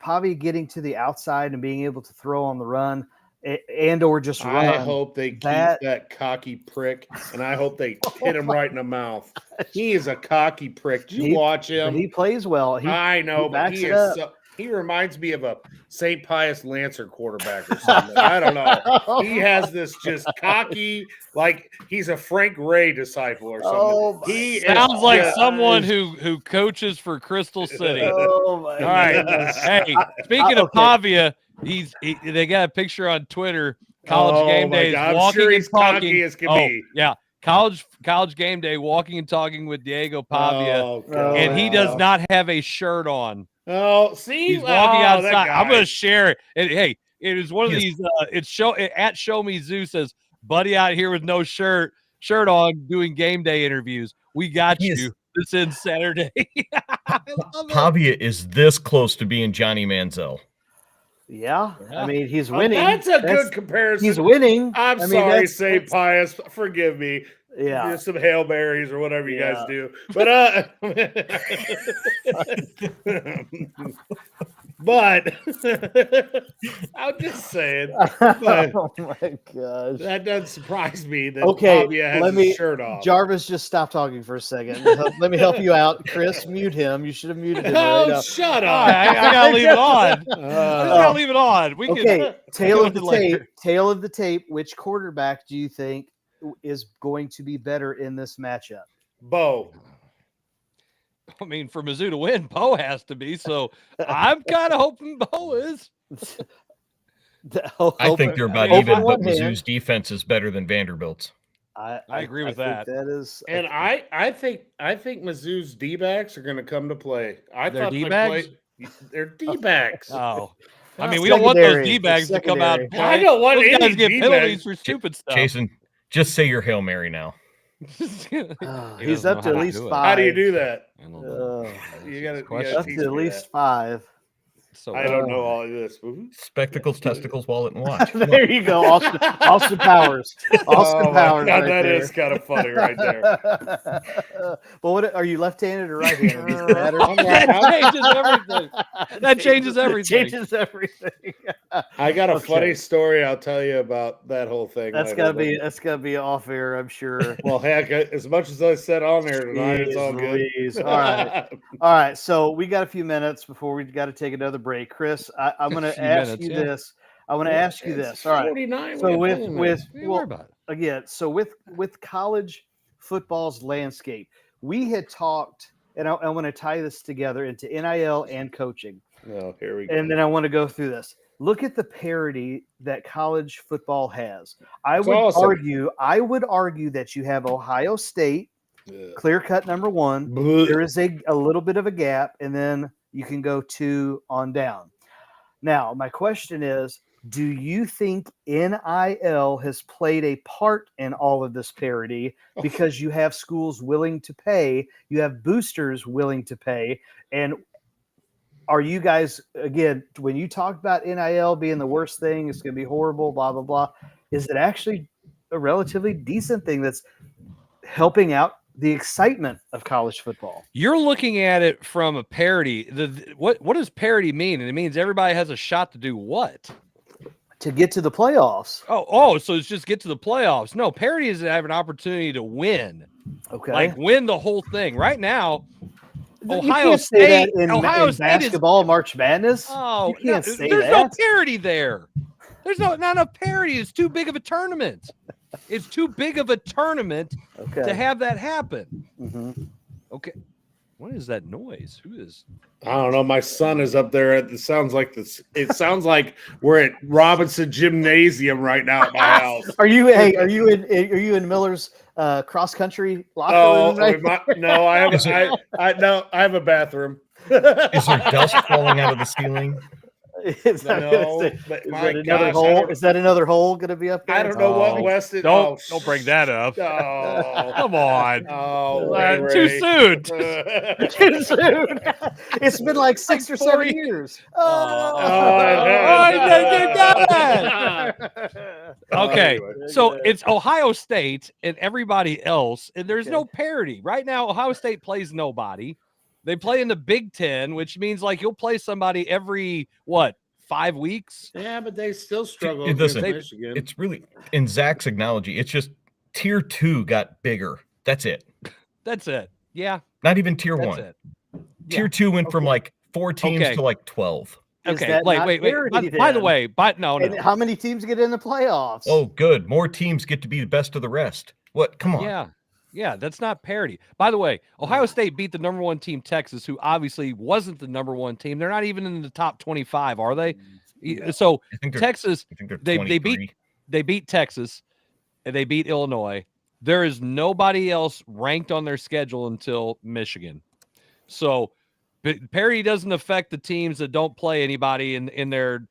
Pavia getting to the outside and being able to throw on the run and or just run. I hope they keep that cocky prick, and I hope they hit him right in the mouth. He is a cocky prick. Did you watch him? He plays well. I know, but he reminds me of a St. Pius Lancer quarterback or something. I don't know. He has this just cocky, like he's a Frank Ray disciple or something. He sounds like someone who coaches for Crystal City. Oh my! All right. Hey, speaking of Pavia, they got a picture on Twitter. College Game Day is walking and talking. As can be. Yeah. College Game Day, walking and talking with Diego Pavia, and he does not have a shirt on. Oh, see, he's walking outside. I'm going to share it. And hey, it is one of these. It's at Show Me Zoo says, "Buddy out here with no shirt on, doing game day interviews. We got you. This ends Saturday." Pavia is this close to being Johnny Manziel. Yeah. I mean, he's winning. That's a good comparison. He's winning. I'm sorry, St. Pius. Forgive me. Yeah. Just some Hail Marys or whatever you guys do. But but I'm just saying. But oh my gosh. That doesn't surprise me that Pavia has his shirt off. Jarvis, just stop talking for a second. Let me help you out. Chris, mute him. You should have muted him. Shut up. I gotta leave it on. I just gotta leave it on. We can tail of the tape. Which quarterback do you think is going to be better in this matchup? Bo. I mean, for Mizzou to win, Bo has to be. So I'm kind of hoping Bo is. I think they're about even, but Mizzou's defense is better than Vanderbilt's. I agree with that. That is, and I think Mizzou's D-backs are going to come to play. They're D-backs? They're D-backs. Oh. I mean, we don't want those D-bags to come out. I don't want those any guys get D-bags. penalties for stupid stuff. Jason, just say your Hail Mary now. He's up to at least 5. How do you do that? You gotta up to at least 5. So I don't know all of this. Spectacles, testicles, wallet, and watch. There you go, Austin Powers. Austin Powers. God, right that there. is kind of funny right there. Well, what are you, left-handed or right-handed? Does it matter? That changes everything. That changes everything. Changes everything. I got a funny story I'll tell you about that whole thing. That's later, gotta be off air, I'm sure. Well, heck, as much as I said on there tonight, it's all good. Louise. All right. So we got a few minutes before we got to take another break. Chris, I'm going to ask you this. I want to ask you this. All right. 49. So with college football's landscape, we had talked, and I want to tie this together into NIL and coaching. Oh, here we go. And then I want to go through this. Look at the parity that college football has. I would argue that you have Ohio State, clear cut number one. There is a little bit of a gap, and then you can go 2 on down. Now, my question is, do you think NIL has played a part in all of this parity because you have schools willing to pay, you have boosters willing to pay, and are you guys, again, when you talk about NIL being the worst thing, it's going to be horrible, blah, blah, blah, is it actually a relatively decent thing that's helping out the excitement of college football? You're looking at it from a parity. What does parity mean? And it means everybody has a shot to do what? To get to the playoffs. Oh, so it's just get to the playoffs. No, parity is to have an opportunity to win. Okay. Like win the whole thing. Right now, Ohio State in basketball March Madness. Oh, you can't say there's that. no parity there. There's not enough parity. It's too big of a tournament. It's too big of a tournament to have that happen. Mm-hmm. Okay. What is that noise? Who is? I don't know. My son is up there. It sounds like this. It sounds like we're at Robinson Gymnasium right now at my house. Are you in Miller's cross country locker room? No, I have a bathroom. Is there dust falling out of the ceiling? Is that another hole going to be up there? I don't know what West is. Don't bring that up. Oh, come on. Oh, too soon. Too soon. It's been like 6 or 7 years. Okay, so it's Ohio State and everybody else, and there's no parity. Right now, Ohio State plays nobody. They play in the Big Ten, which means like you'll play somebody every 5 weeks. Yeah, but they still struggle. Michigan. It's really, in Zach's analogy, it's just tier 2 got bigger. That's it. That's it. Yeah. Not even tier That's 1. It. Tier 2 went from 4 teams to 12. Okay. Wait. By the way, no. And how many teams get in the playoffs? Oh, good. More teams get to be the best of the rest. What? Come on. Yeah, that's not parity. By the way, Ohio State beat the number 1 team, Texas, who obviously wasn't the number 1 team. They're not even in the top 25, are they? So Texas, they beat Texas, and they beat Illinois. There is nobody else ranked on their schedule until Michigan. So parity doesn't affect the teams that don't play anybody in their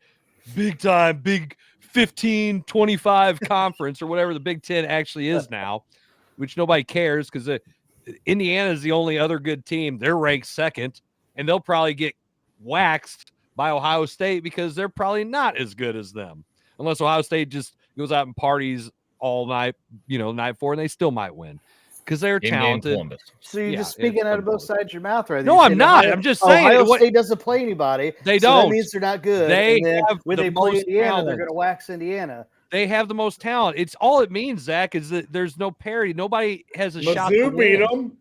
big 15-25 conference or whatever the Big Ten actually is now. Which nobody cares because Indiana is the only other good team. They're ranked 2nd, and they'll probably get waxed by Ohio State because they're probably not as good as them. Unless Ohio State just goes out and parties all night, night 4, and they still might win because they're talented. So you're just speaking out of both sides of your mouth, right? No, I'm not. I'm just saying. Ohio State doesn't play anybody. They so don't. That means they're not good. When they play Indiana, they're going to wax Indiana. They have the most talent. It's all it means, Zach, is that there's no parity. Nobody has a shot to Mizzou beat them.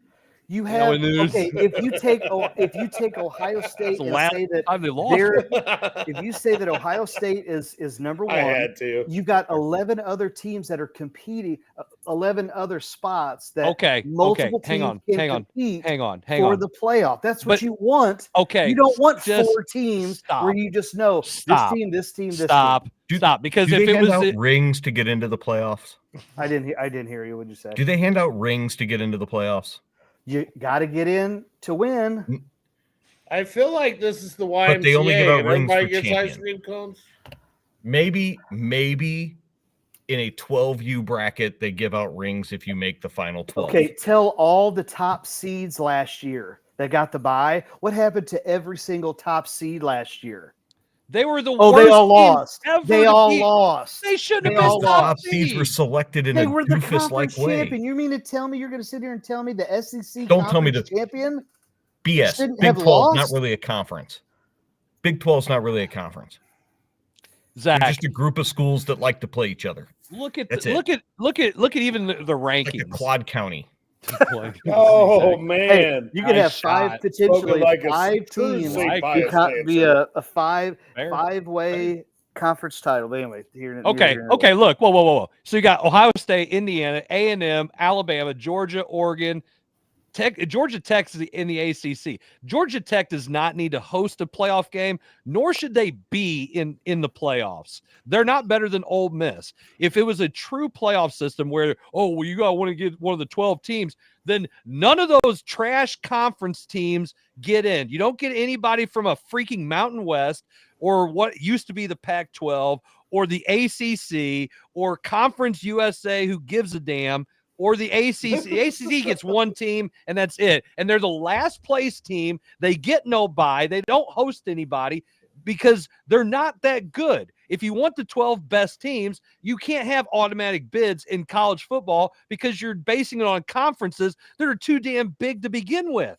You have if you take Ohio State and say that if you say that Ohio State is number 1, I had to. You got 11 other teams that are competing, 11 other spots that multiple teams can compete for the playoff. That's what you want. Okay, you don't want 4 teams where you just know this team, this team. Stop. Because do if they it hand was out rings to get into the playoffs, I didn't hear you. What'd you say? Do they hand out rings to get into the playoffs? You got to get in to win. I feel like this is the YMCA. But they only give out rings for gets champion. ice cream cones. Maybe in a 12U bracket they give out rings if you make the final 12. Okay, tell all the top seeds last year. that got the bye. What happened to every single top seed last year? They were the worst. They all lost. Ever they all lost. They shouldn't they have been top seeds were selected in they a were the doofus-like conference way. champion. You mean to tell me you're going to sit here and tell me the SEC Don't tell me the champion? BS. Big 12 not really a conference. Big 12 is not really a conference. Zach, they're just a group of schools that like to play each other. Look at even the rankings. Like the Quad County. Oh man, hey, you could have potentially five teams be a five-way conference title. But anyway, okay. Look, whoa. So you got Ohio State, Indiana, A&M, Alabama, Georgia, Oregon, Georgia Tech is in the ACC. Georgia Tech does not need to host a playoff game, nor should they be in the playoffs. They're not better than Ole Miss. If it was a true playoff system where, you got to want to get one of the 12 teams, then none of those trash conference teams get in. You don't get anybody from a freaking Mountain West or what used to be the Pac-12 or the ACC or Conference USA, who gives a damn, or the ACC. The ACC gets one team, and that's it. And they're the last place team. They get no bye. They don't host anybody because they're not that good. If you want the 12 best teams, you can't have automatic bids in college football because you're basing it on conferences that are too damn big to begin with.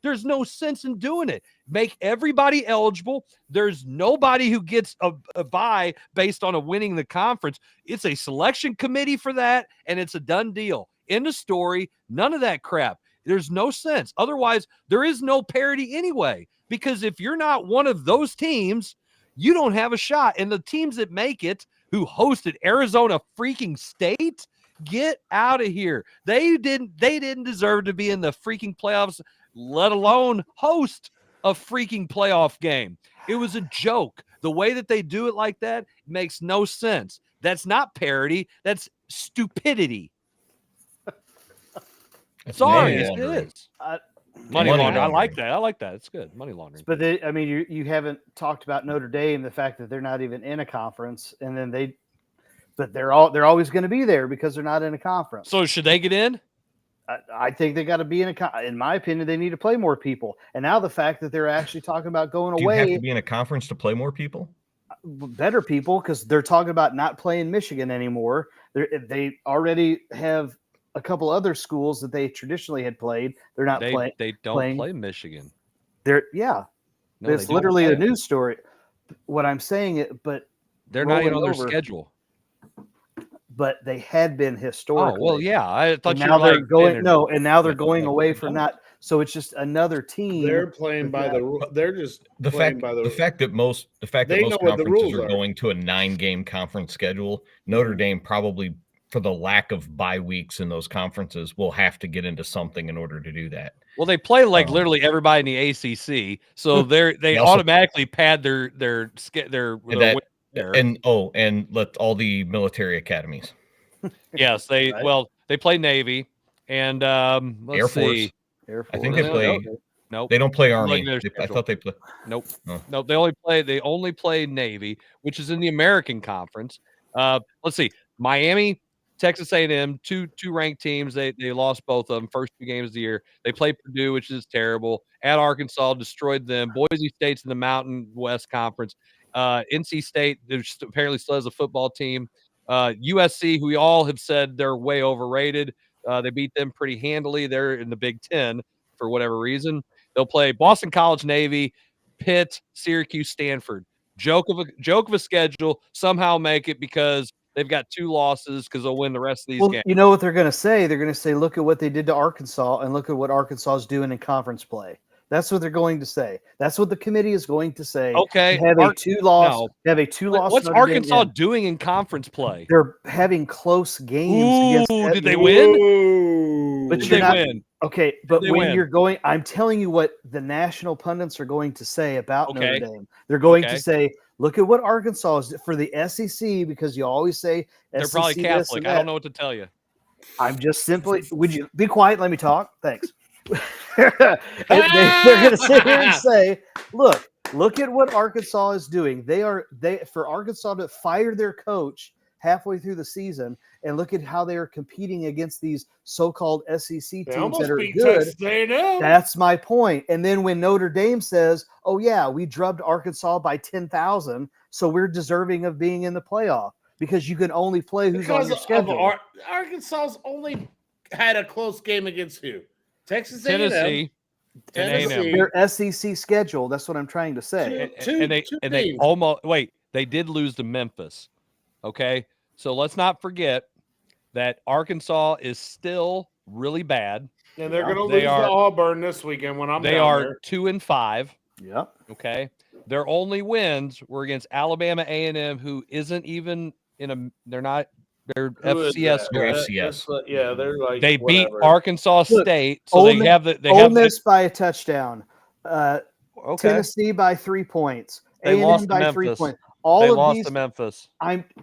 There's no sense in doing it. Make everybody eligible. There's nobody who gets a bye based on winning the conference. It's a selection committee for that, and it's a done deal. End of story. None of that crap. There's no sense. Otherwise, there is no parity anyway, because if you're not one of those teams, you don't have a shot. And the teams that make it, who hosted Arizona freaking State, get out of here. They didn't deserve to be in the freaking playoffs, let alone host a freaking playoff game. It was a joke. The way that they do it like that makes no sense. That's not parity. That's stupidity. Sorry, it is. Money laundering. I like that. It's good. Money laundering. But you haven't talked about Notre Dame, the fact that they're not even in a conference, and then they're always going to be there because they're not in a conference. So should they get in? I think they got to be in my opinion, they need to play more people. And now the fact that they're actually talking about going away. Do you have to be in a conference to play more people? Better people, because they're talking about not playing Michigan anymore. They already have a couple other schools that they traditionally had played. They're not playing. They don't play Michigan. It's literally a news story. What I'm saying, but they're not even on their schedule. But they had been historically. Oh, well, yeah. I thought now they're going and now they're going away from that. So it's just another team. They're playing by the. They're just the fact that most conferences are going to a 9-game conference schedule. Notre Dame probably, for the lack of bye weeks in those conferences, will have to get into something in order to do that. Well, they play like literally everybody in the ACC, so they automatically pad their and let all the military academies. Yes, they play Navy and Air Force. I think they play. Nope. They don't play Army. I thought they play. Nope. Oh. Nope. They only play Navy, which is in the American Conference. Let's see. Miami, Texas A&M, two ranked teams. They lost both of them first 2 games of the year. They play Purdue, which is terrible. At Arkansas, destroyed them. Boise State's in the Mountain West Conference. NC State, which apparently still has a football team. USC, who we all have said they're way overrated. They beat them pretty handily. They're in the Big Ten for whatever reason. They'll play Boston College, Navy, Pitt, Syracuse, Stanford. Joke of a schedule. Somehow make it because they've got 2 losses because they'll win the rest of these games. You know what they're going to say? They're going to say, look at what they did to Arkansas and look at what Arkansas is doing in conference play. That's what they're going to say. That's what the committee is going to say. Okay. Have a 2-loss. Have a 2-loss. What's Arkansas doing in conference play? They're having close games. Ooh, did they win? But did they win? Okay, but when you're going, I'm telling you what the national pundits are going to say about Notre Dame. They're going to say, look at what Arkansas is for the SEC, because you always say they're probably Catholic. I don't know what to tell you. I'm just simply. Would you be quiet? Let me talk. Thanks. They're going to sit here and say, look at what Arkansas is doing. For Arkansas to fire their coach halfway through the season and look at how they are competing against these so-called SEC teams that are good. That's my point. And then when Notre Dame says, oh, yeah, we drubbed Arkansas by 10,000, so we're deserving of being in the playoff because you can only play who's on your schedule. Arkansas's only had a close game against who? Texas Tennessee. Tennessee. Their SEC schedule. That's what I'm trying to say. They almost they did lose to Memphis. Okay, so let's not forget that Arkansas is still really bad, and they're going to lose to Auburn this weekend when I'm. They are 2-5. Yep. Okay, their only wins were against Alabama A&M, who isn't even in a. They're not. They're FCS. They're FCS. Yeah, they're like they beat Arkansas State, so Ole they have the. They Ole have Miss by a touchdown. Okay. Tennessee by 3 points. They lost by to 3 Memphis. points. All they of lost these, to Memphis.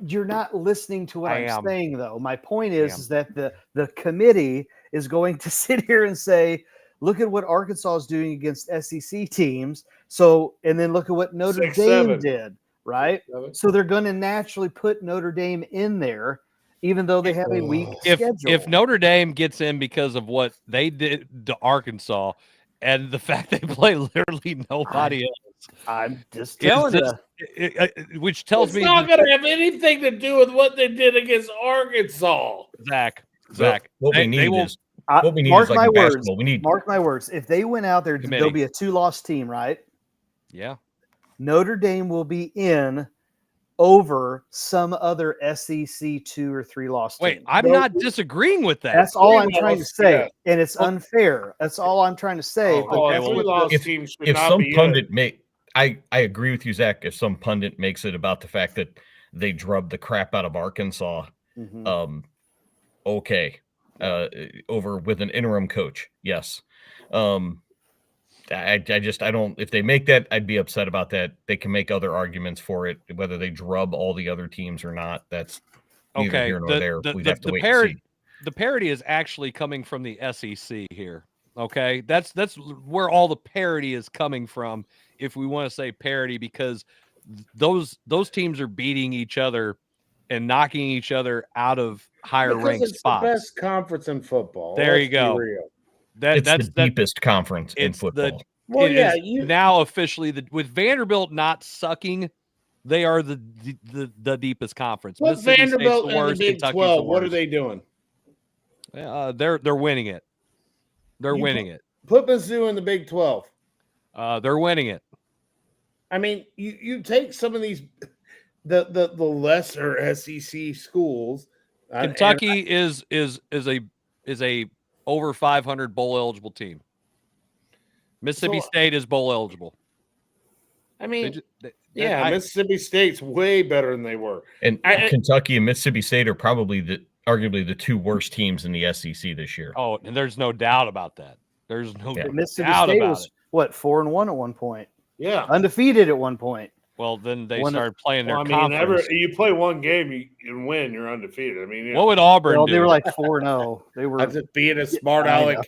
You're not listening to what I'm saying, though. My point is that the committee is going to sit here and say, look at what Arkansas is doing against SEC teams. So, and then look at what Notre Dame did, right? So they're going to naturally put Notre Dame in there, even though they have a weak schedule. If Notre Dame gets in because of what they did to Arkansas and the fact they play literally nobody else. I'm just telling you. Which tells me it's not going to have anything to do with what they did against Arkansas. Zach. What we need is like a basketball. We need mark my words. If they went out there, they'll be a 2-loss team, right? Yeah. Notre Dame will be in over some other SEC 2 or 3 loss team. Wait, I'm not disagreeing with that. That's all I'm trying to say, and it's unfair. That's all I'm trying to say. If some pundit I agree with you, Zach. If some pundit makes it about the fact that they drubbed the crap out of Arkansas, okay, over with an interim coach, yes. I don't. If they make that, I'd be upset about that. They can make other arguments for it, whether they drub all the other teams or not. That's neither here nor there. We'd have to wait and see. The parity is actually coming from the SEC here. Okay, that's where all the parity is coming from. If we want to say parity, because those teams are beating each other and knocking each other out of higher ranked spots. The best conference in football. There you go. That's the deepest conference in football. Now officially with Vanderbilt not sucking, they are the deepest conference. Put Vanderbilt in the Big 12. What are they doing? They're winning it. They're winning it. Put Mizzou in the Big 12. They're winning it. I mean, you take some of these the lesser SEC schools. Kentucky is a over 500 bowl eligible team. Mississippi State is bowl eligible. I mean, Mississippi State's way better than they were. And Kentucky and Mississippi State are probably arguably the 2 worst teams in the SEC this year. Oh, and there's no doubt about that. There's no Mississippi doubt State about was, it. What, 4-1 at one point? Yeah, undefeated at one point. Well, then they started playing their conference. You play one game, you win, you're undefeated. I mean, what would Auburn do? They were like 4-0. They were just being a smart aleck.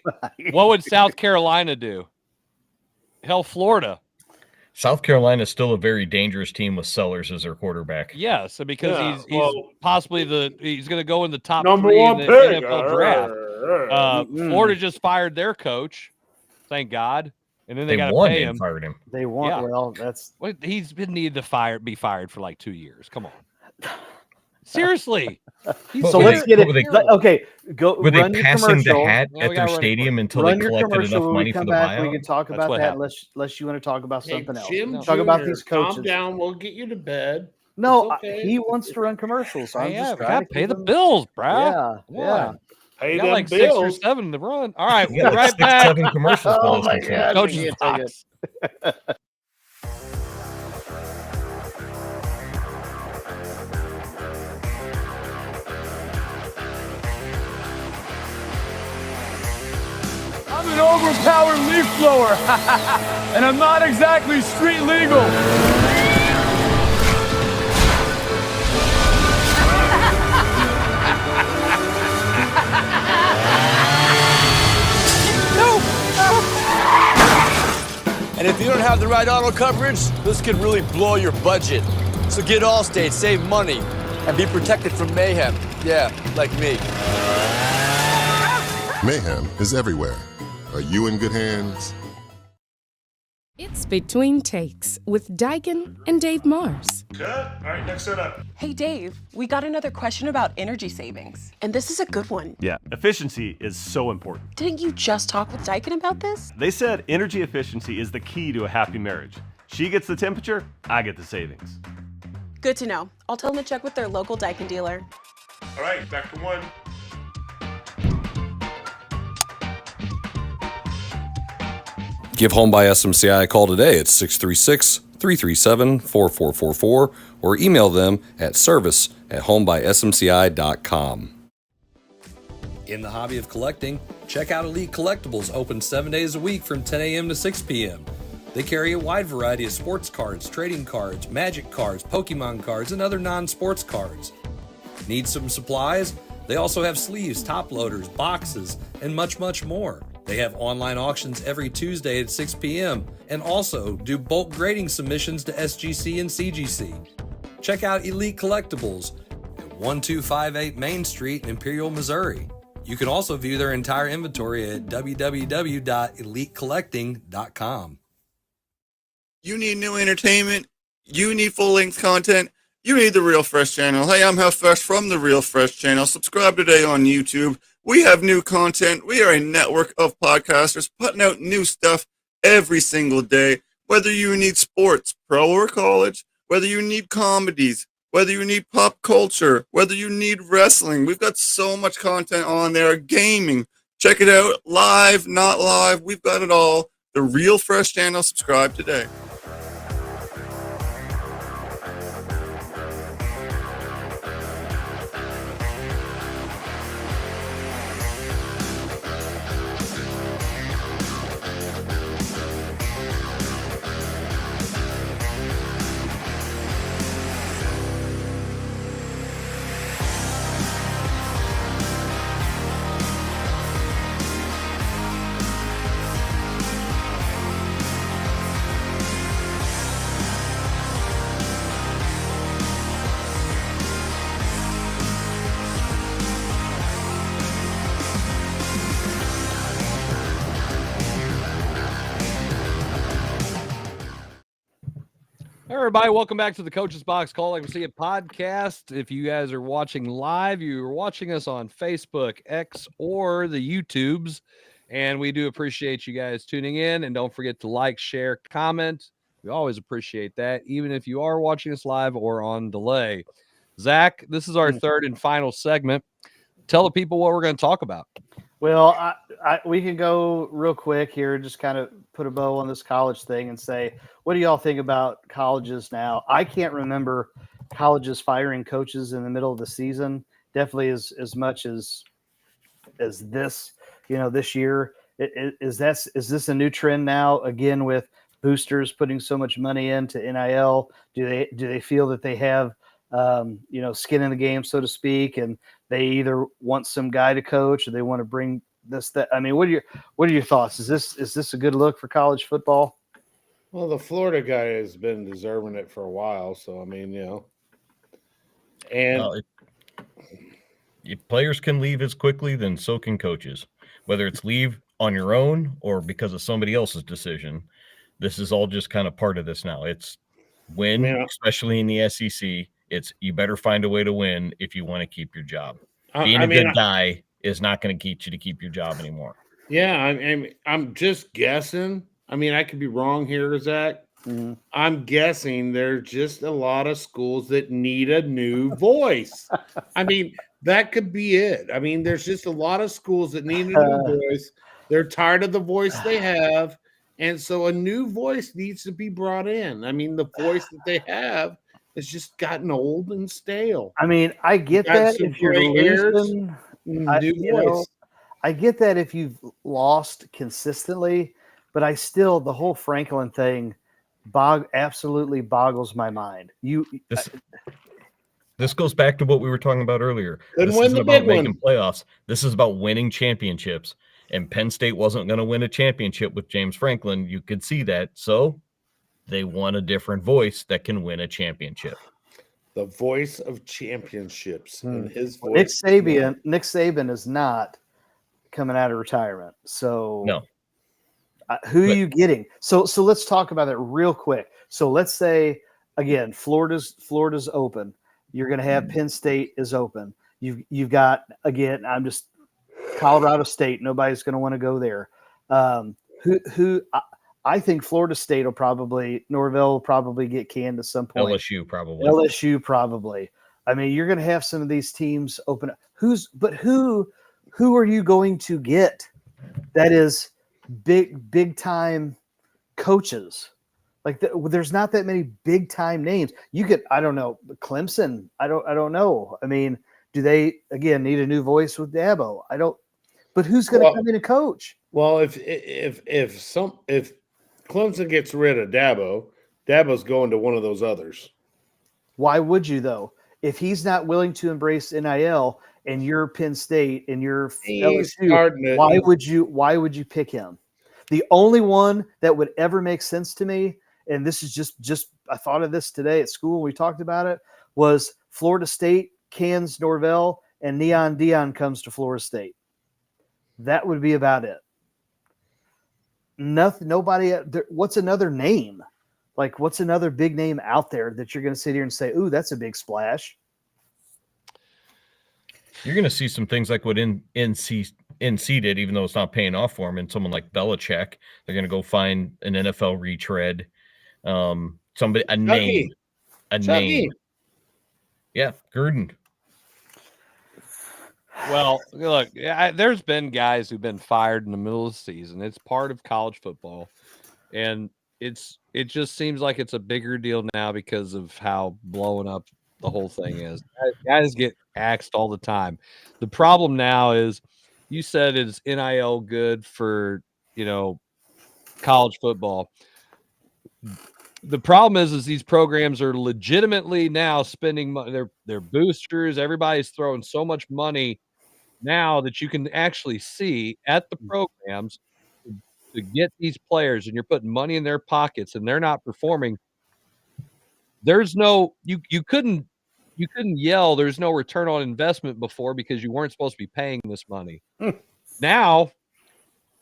What would South Carolina do? Hell, Florida. South Carolina is still a very dangerous team with Sellers as their quarterback. Yes, because he's possibly he's going to go in the top number 3 one in the pick. NFL draft. Florida just fired their coach, thank God, and then they got to pay him. Fired him. They won. Yeah. Well, he's been needed to be fired for like 2 years. Come on, seriously. So let's get it. Okay, go. Were run they your passing the commercial. hat at their stadium until they collected enough money for the buyout? We can talk about that unless you want to talk about something else. Talk about these coaches. Calm down. We'll get you to bed. No, he wants to run commercials. So we got to pay the bills, bro. Yeah. Pay got them like bills. 6 or 7 to run. All right, we'll be right back. 7 commercials. Oh my God, Coach's box. I'm an overpowered leaf blower, and I'm not exactly street legal. And if you don't have the right auto coverage, this could really blow your budget. So get Allstate, save money. and be protected from mayhem. Yeah, like me. Mayhem is everywhere. Are you in good hands? It's Between Takes with Daikin and Dave Mars. Cut. All right, next set up. Hey, Dave, we got another question about energy savings. And this is a good one. Yeah, efficiency is so important. Didn't you just talk with Daikin about this? They said energy efficiency is the key to a happy marriage. She gets the temperature, I get the savings. Good to know. I'll tell them to check with their local Daikin dealer. All right, back to one. Give Home by SMCI a call today at 636-337-4444 or email them at service@homebysmci.com. In the hobby of collecting, check out Elite Collectibles, open 7 days a week from 10 a.m. to 6 p.m. They carry a wide variety of sports cards, trading cards, magic cards, Pokemon cards, and other non-sports cards. Need some supplies? They also have sleeves, top loaders, boxes, and much, much more. They have online auctions every Tuesday at 6 p.m. and also do bulk grading submissions to SGC and CGC. Check out Elite Collectibles at 1258 Main Street in Imperial, Missouri. You can also view their entire inventory at www.elitecollecting.com. You need new entertainment. You need full-length content. You need the Real Fresh channel. Hey, I'm How Fresh from the Real Fresh channel. Subscribe today on YouTube. We have new content. We are a network of podcasters putting out new stuff every single day. Whether you need sports, pro or college, whether you need comedies, whether you need pop culture, whether you need wrestling. We've got so much content on there. Gaming. Check it out. Live, not live. We've got it all. The Real Fresh channel. Subscribe today. Everybody, welcome back to the Coach's Box Call Like We See It podcast. If you guys are watching live, you're watching us on Facebook, X, or the YouTubes, and we do appreciate you guys tuning in. And don't forget to like, share, comment. We always appreciate that, even if you are watching us live or on delay. Zach, this is our third and final segment. Tell the people what we're going to talk about. Well, we can go real quick here, just kind of put a bow on this college thing and say, what do y'all think about colleges now? I can't remember colleges firing coaches in the middle of the season. Definitely as much as this, this year. Is this a new trend now? Again, with boosters putting so much money into NIL, do they feel that they have skin in the game, so to speak, and they either want some guy to coach or they want to bring this, that? I mean, what are your thoughts? Is this a good look for college football? Well, the Florida guy has been deserving it for a while, so I mean, and if players can leave as quickly, then so can coaches. Whether it's leave on your own or because of somebody else's decision, this is all just kind of part of this now. It's win, especially in the SEC. It's you better find a way to win if you want to keep your job. Being a good guy is not going to get you to keep your job anymore. Yeah, I'm just guessing. I mean, I could be wrong here, Zach. Mm-hmm. I'm guessing there's just a lot of schools that need a new voice. I mean, that could be it. I mean, there's just a lot of schools that need a new voice. They're tired of the voice they have, and so a new voice needs to be brought in. I mean, the voice that they have has just gotten old and stale. I mean, I get that if you're losing, I get that if you've lost consistently, but the whole Franklin thing absolutely boggles my mind. This goes back to what we were talking about earlier. Then this win isn't the about big making one. playoffs. This is about winning championships. And Penn State wasn't going to win a championship with James Franklin. You could see that. So they want a different voice that can win a championship. The voice of championships in his voice. Nick Saban is not coming out of retirement. So no. Who are you getting? So let's talk about it real quick. So let's say again, Florida's open. You're going to have Penn State is open. You've got again. I'm just Colorado State. Nobody's going to want to go there. I think Florida State Norvell will probably get canned at some point. LSU probably. I mean, you're going to have some of these teams open up. Who are you going to get that is big time coaches? Like there's not that many big time names. You could, I don't know, Clemson. I don't know. I mean, do they again need a new voice with Dabo? But who's going to come in and coach? Well, if Clemson gets rid of Dabo's going to one of those others. Why would you though? If he's not willing to embrace NIL and you're Penn State and you're LSU, why would you pick him? The only one that would ever make sense to me, and this is just I thought of this today at school, we talked about it, was Florida State cans Norvell and Neon Dion comes to Florida State. That would be about it. Nobody. What's another name? Like, what's another big name out there that you're going to sit here and say, "Ooh, that's a big splash"? You're going to see some things like what NC did, even though it's not paying off for him. And someone like Belichick, they're going to go find an NFL retread, name. Yeah, Gruden. Well, look, there's been guys who've been fired in the middle of the season. It's part of college football, and it just seems like it's a bigger deal now because of how blowing up the whole thing is. Guys get axed all the time. The problem now is, you said, is NIL good for college football? The problem is these programs are legitimately now spending money. They're boosters. Everybody's throwing so much money now that you can actually see at the programs to get these players, and you're putting money in their pockets and they're not performing. There's no, you couldn't yell there's no return on investment before because you weren't supposed to be paying this money. Now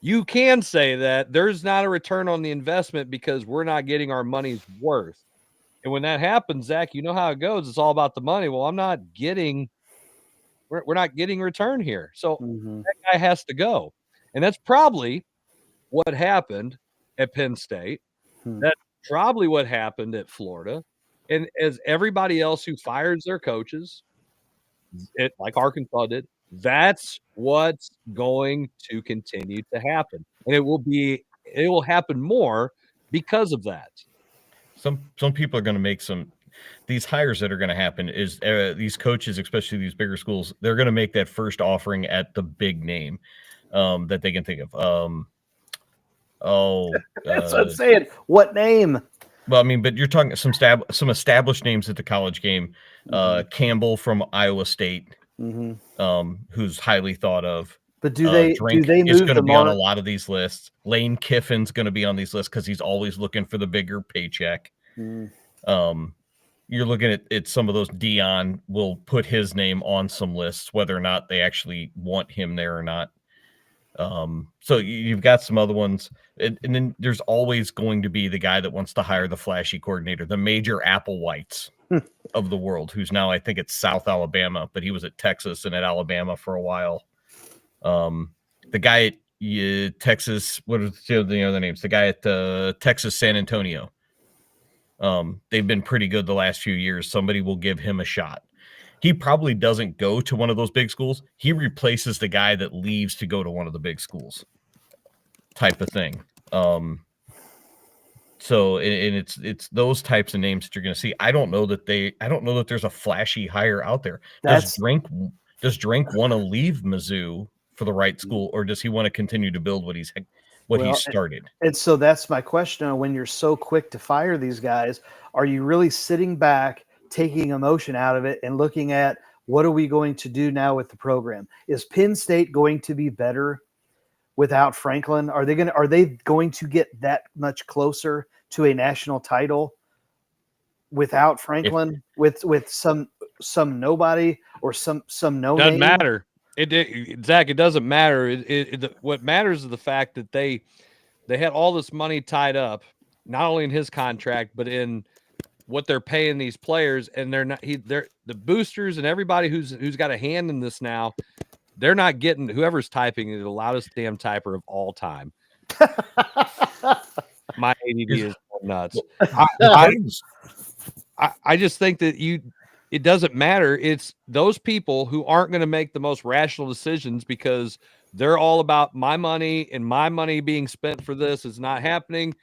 you can say that there's not a return on the investment because we're not getting our money's worth. And when that happens, Zach, you know how it goes. It's all about the money. Well, we're not getting return here. So that guy has to go. And that's probably what happened at Penn State. That's probably what happened at Florida. And as everybody else who fires their coaches, like Arkansas did, that's what's going to continue to happen. And it will happen more because of that. Some people are going to make these hires that are going to happen is these coaches, especially these bigger schools, they're going to make that first offering at the big name that they can think of. That's what I'm saying. What name? Well, I mean, but you're talking some established names at the college game. Campbell from Iowa State, who's highly thought of. But do they is going to be on a lot of these lists. Lane Kiffin's going to be on these lists because he's always looking for the bigger paycheck. You're looking at some of those. Dion will put his name on some lists, whether or not they actually want him there or not. So you've got some other ones, and then there's always going to be the guy that wants to hire the flashy coordinator, the Major Applewhites of the world, who's now, I think it's South Alabama, but he was at Texas and at Alabama for a while. The guy at Texas, what are the other names? The guy at Texas San Antonio. They've been pretty good the last few years. Somebody will give him a shot. He probably doesn't go to one of those big schools. He replaces the guy that leaves to go to one of the big schools, type of thing. So it's those types of names that you're going to see. I don't know that there's a flashy hire out there. Does Drink want to leave Mizzou for the right school, or does he want to continue to build what he started? And so that's my question. When you're so quick to fire these guys, are you really sitting back, taking emotion out of it and looking at what are we going to do now with the program? Is Penn State going to be better without Franklin? Are they going to get that much closer to a national title without Franklin, with some nobody or some no doesn't name? matter. Zach, it doesn't matter. What matters is the fact that they had all this money tied up, not only in his contract, but in what they're paying these players, and they're the boosters and everybody who's got a hand in this now. They're not getting whoever's typing is the loudest damn typer of all time. My ADD is nuts. I just think that it doesn't matter. It's those people who aren't going to make the most rational decisions because they're all about my money and my money being spent for this is not happening.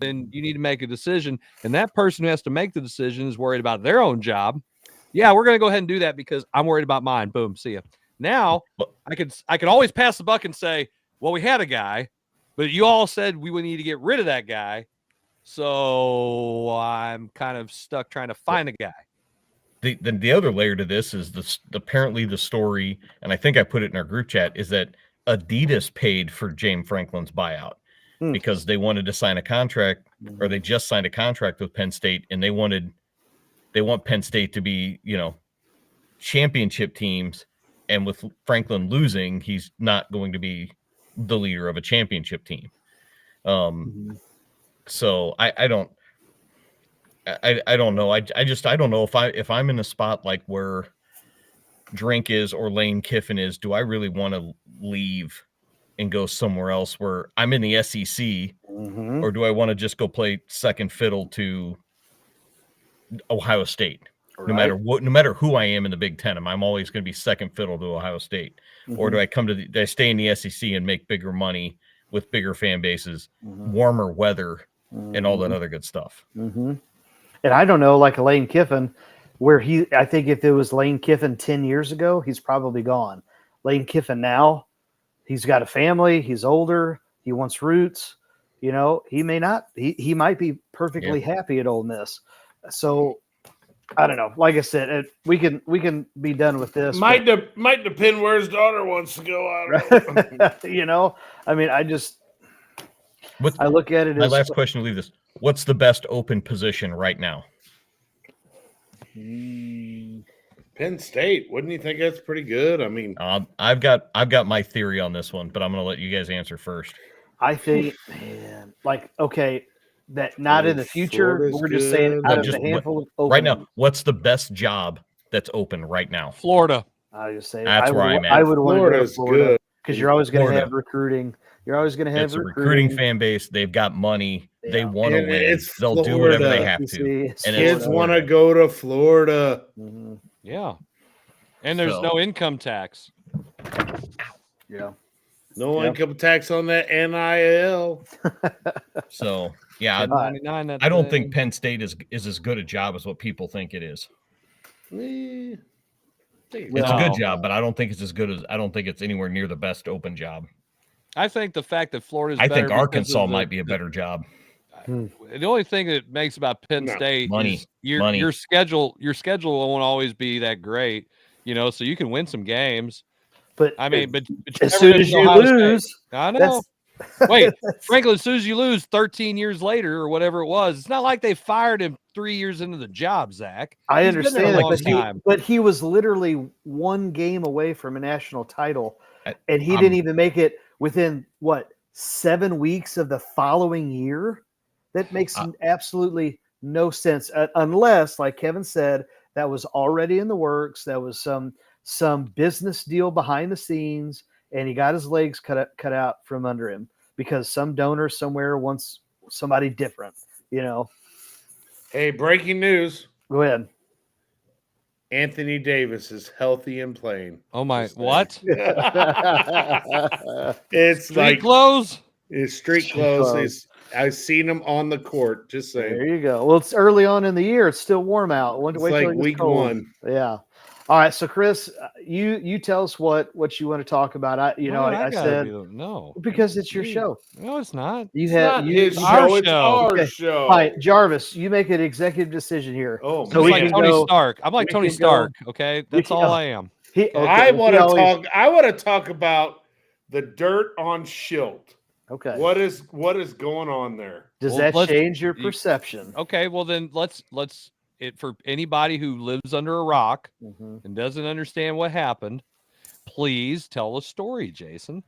Then you need to make a decision. And that person who has to make the decision is worried about their own job. Yeah, we're going to go ahead and do that because I'm worried about mine. Boom. See ya. Now I can always pass the buck and say, well, we had a guy, but you all said we would need to get rid of that guy. So I'm kind of stuck trying to find a guy. The other layer to this is apparently the story, and I think I put it in our group chat, is that Adidas paid for James Franklin's buyout because they wanted to sign a contract, or they just signed a contract with Penn State, and they want Penn State to be, championship teams, and with Franklin losing, he's not going to be the leader of a championship team. So I don't know. I don't know if I'm in a spot like where Drink is or Lane Kiffin is, do I really want to leave and go somewhere else where I'm in the SEC, or do I want to just go play second fiddle to Ohio State? Right. No matter who I am in the Big Ten, I'm always going to be second fiddle to Ohio State. Or do I do I stay in the SEC and make bigger money with bigger fan bases, warmer weather, and all that other good stuff? And I don't know, like Lane Kiffin, I think if it was Lane Kiffin 10 years ago, he's probably gone. Lane Kiffin now, he's got a family, he's older, he wants roots. He may not, he might be perfectly happy at Ole Miss. So I don't know. Like I said, we can be done with this. Might depend where his daughter wants to go. I don't know. I mean, I look at it my as last question to leave this. What's the best open position right now? Penn State. Wouldn't you think that's pretty good? I mean, I've got my theory on this one, but I'm going to let you guys answer first. I think, man, that not in the future. We're just saying out of the handful of open. Right now, what's the best job that's open right now? Florida. I just say that's where I'm at. I would want to go to Florida because you're always going to have recording. You're always going to have a recruiting fan base. They've got money. Yeah. They want to win. They'll do whatever they have to. And kids want to go to Florida. Yeah. And there's no income tax. Yeah. No income tax on that NIL. So, yeah, I don't think Penn State is as good a job as what people think it is. It's a good job, but I don't think it's as good as I don't think it's anywhere near the best open job. I think the fact that Florida's I think Arkansas might be a better job. The only thing that makes about Penn State is your schedule won't always be that great, so you can win some games. But I mean, but as soon as you lose, I know. Wait, Franklin, as soon as you lose 13 years later or whatever it was, it's not like they fired him 3 years into the job, Zach. I understand that, but he was literally one game away from a national title, and he didn't even make it within 7 weeks of the following year. That makes absolutely no sense unless, like Kevin said, that was already in the works. That was some business deal behind the scenes, and he got his legs cut out from under him because some donor somewhere wants somebody different, Hey, breaking news. Go ahead. Anthony Davis is healthy and playing. Oh my, what? It's street clothes? It's street clothes. I've seen him on the court. Just saying. There you go. Well, it's early on in the year. It's still warm out. It's like week one. Yeah. All right, so Chris, you tell us what you want to talk about. I said no because it's your show. No, it's not. It's our show. Okay. show. All right, Jarvis, you make an executive decision here. Oh, so I'm like Tony Stark. I'm like Tony Stark. Okay, that's all I am. I want to talk about the dirt on Schilt. Okay. What is going on there? Does that change your perception? Okay, well then let's for anybody who lives under a rock Mm-hmm. and doesn't understand what happened, please tell a story, Jason.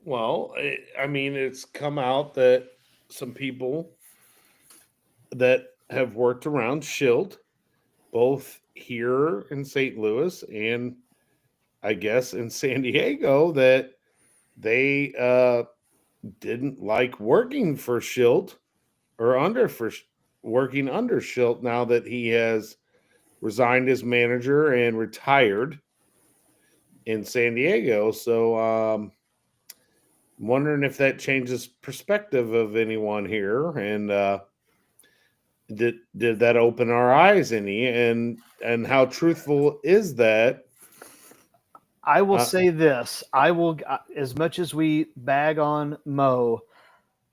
Well, I mean, it's come out that some people that have worked around Schilt, both here in St. Louis and I guess in San Diego, that they didn't like working for Schilt or working under Schilt now that he has resigned as manager and retired in San Diego. So I'm wondering if that changes perspective of anyone here, and did that open our eyes any, and how truthful is that? I will say this. I will, as much as we bag on Mo,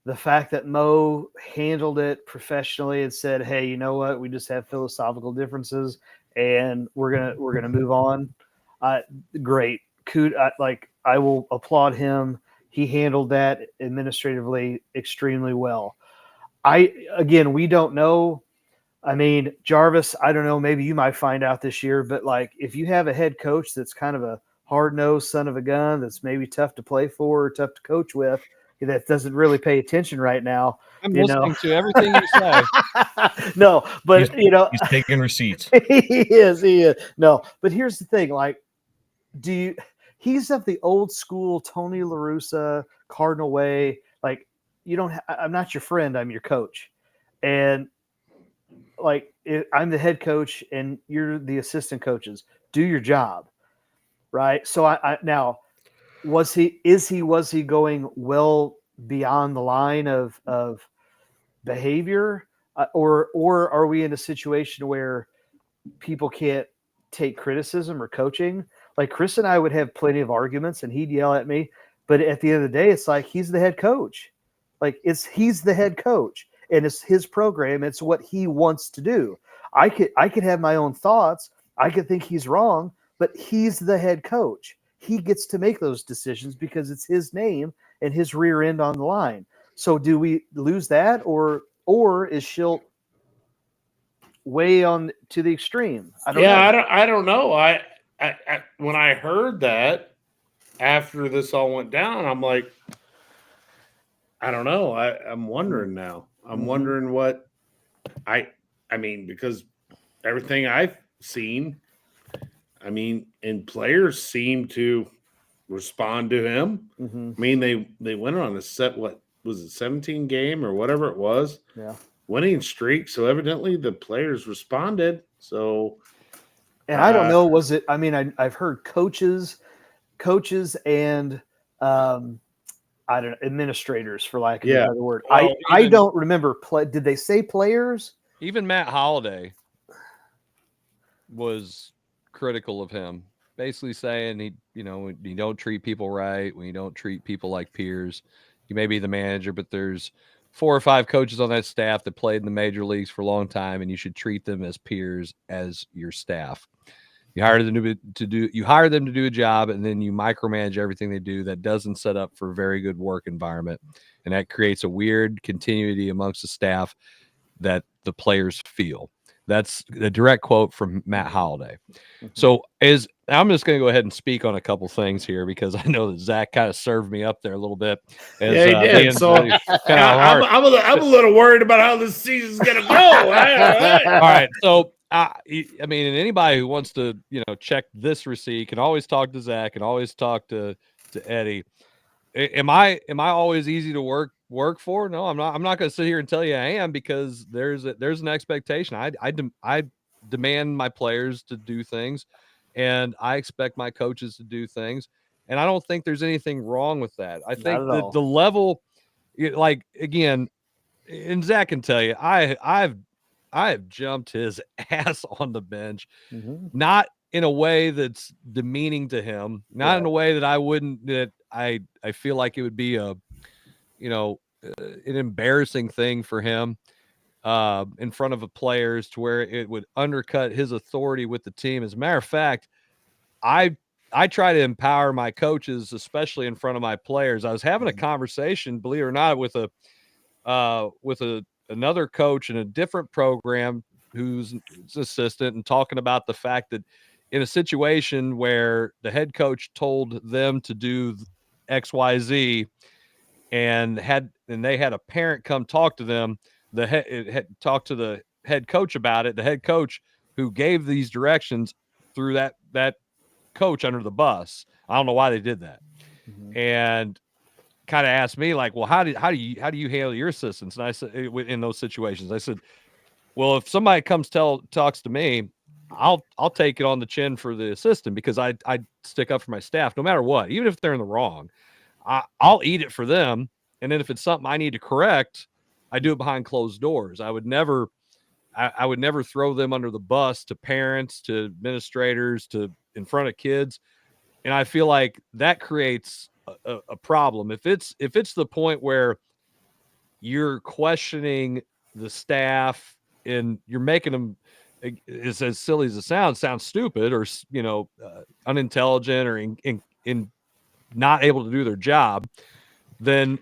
the fact that Mo handled it professionally and said, "Hey, you know what? We just have philosophical differences, and we're gonna move on." Great. I will applaud him. He handled that administratively extremely well. We don't know. I mean, Jarvis, I don't know. Maybe you might find out this year, but like, if you have a head coach that's kind of a hard-nosed son of a gun that's maybe tough to play for or tough to coach with, that doesn't really pay attention right now. I'm listening to everything you say. No, but he's taking receipts. he is. No, but here's the thing. Like, he's of the old school Tony La Russa, Cardinal way. Like, I'm not your friend. I'm your coach. And like, I'm the head coach and you're the assistant coaches. Do your job. Right. So now, was he going well beyond the line of behavior, or are we in a situation where people can't take criticism or coaching? Like, Chris and I would have plenty of arguments and he'd yell at me, but at the end of the day, it's like, he's the head coach. Like, he's the head coach and it's his program. It's what he wants to do. I could have my own thoughts. I could think he's wrong, but he's the head coach. He gets to make those decisions because it's his name and his rear end on the line. So do we lose that, or is Schilt way on to the extreme? I don't know. I don't know. I when I heard that after this all went down, I'm like, I don't know. I'm wondering now. I'm wondering what I mean, because everything I've seen, I mean, and players seem to respond to him. Mm-hmm. I mean, they went on a set, what was it, 17 game or whatever it was? Yeah. Winning streak. So evidently the players responded. So, and I don't know, was it, I mean, I've heard coaches and I don't know, administrators, for lack of another word. Well, I don't remember. Did they say players? Even Matt Holliday was critical of him, basically saying you don't treat people right, when you don't treat people like peers. You may be the manager, but there's 4 or 5 coaches on that staff that played in the major leagues for a long time, and you should treat them as peers, as your staff. You hire them to do a job, and then you micromanage everything they do. That doesn't set up for a very good work environment, and that creates a weird continuity amongst the staff that the players feel. That's a direct quote from Matt Holliday. So I'm just going to go ahead and speak on a couple things here, because I know that Zach kind of served me up there a little bit. He did. So I'm a little worried about how this season's going to go. All right. So I mean, and anybody who wants to, check this receipt can always talk to Zach and always talk to Eddie. Am I always easy to work for? No, I'm not. I'm not going to sit here and tell you I am, because there's an expectation. I demand my players to do things, and I expect my coaches to do things, and I don't think there's anything wrong with that. I think that the level, like, again, and Zach can tell you, I have jumped his ass on the bench, not in a way that's demeaning to him, not in a way that I feel like it would be an embarrassing thing for him in front of the players, to where it would undercut his authority with the team. As a matter of fact, I try to empower my coaches, especially in front of my players. I was having a conversation, believe it or not, with another coach in a different program who's his assistant, and talking about the fact that in a situation where the head coach told them to do XYZ and they had a parent come talk to them, talk to the head coach about it. The head coach who gave these directions threw that coach under the bus. I don't know why they did that. And kind of asked me like, well, how do you handle your assistants? And I said, in those situations, I said, well, if somebody talks to me, I'll take it on the chin for the assistant, because I stick up for my staff no matter what, even if they're in the wrong. I'll eat it for them. And then if it's something I need to correct, I do it behind closed doors. I would never throw them under the bus to parents, to administrators, to in front of kids. And I feel like that creates a problem. If it's the point where you're questioning the staff and you're making them, it's as silly as it sounds stupid or, unintelligent or in not able to do their job, then,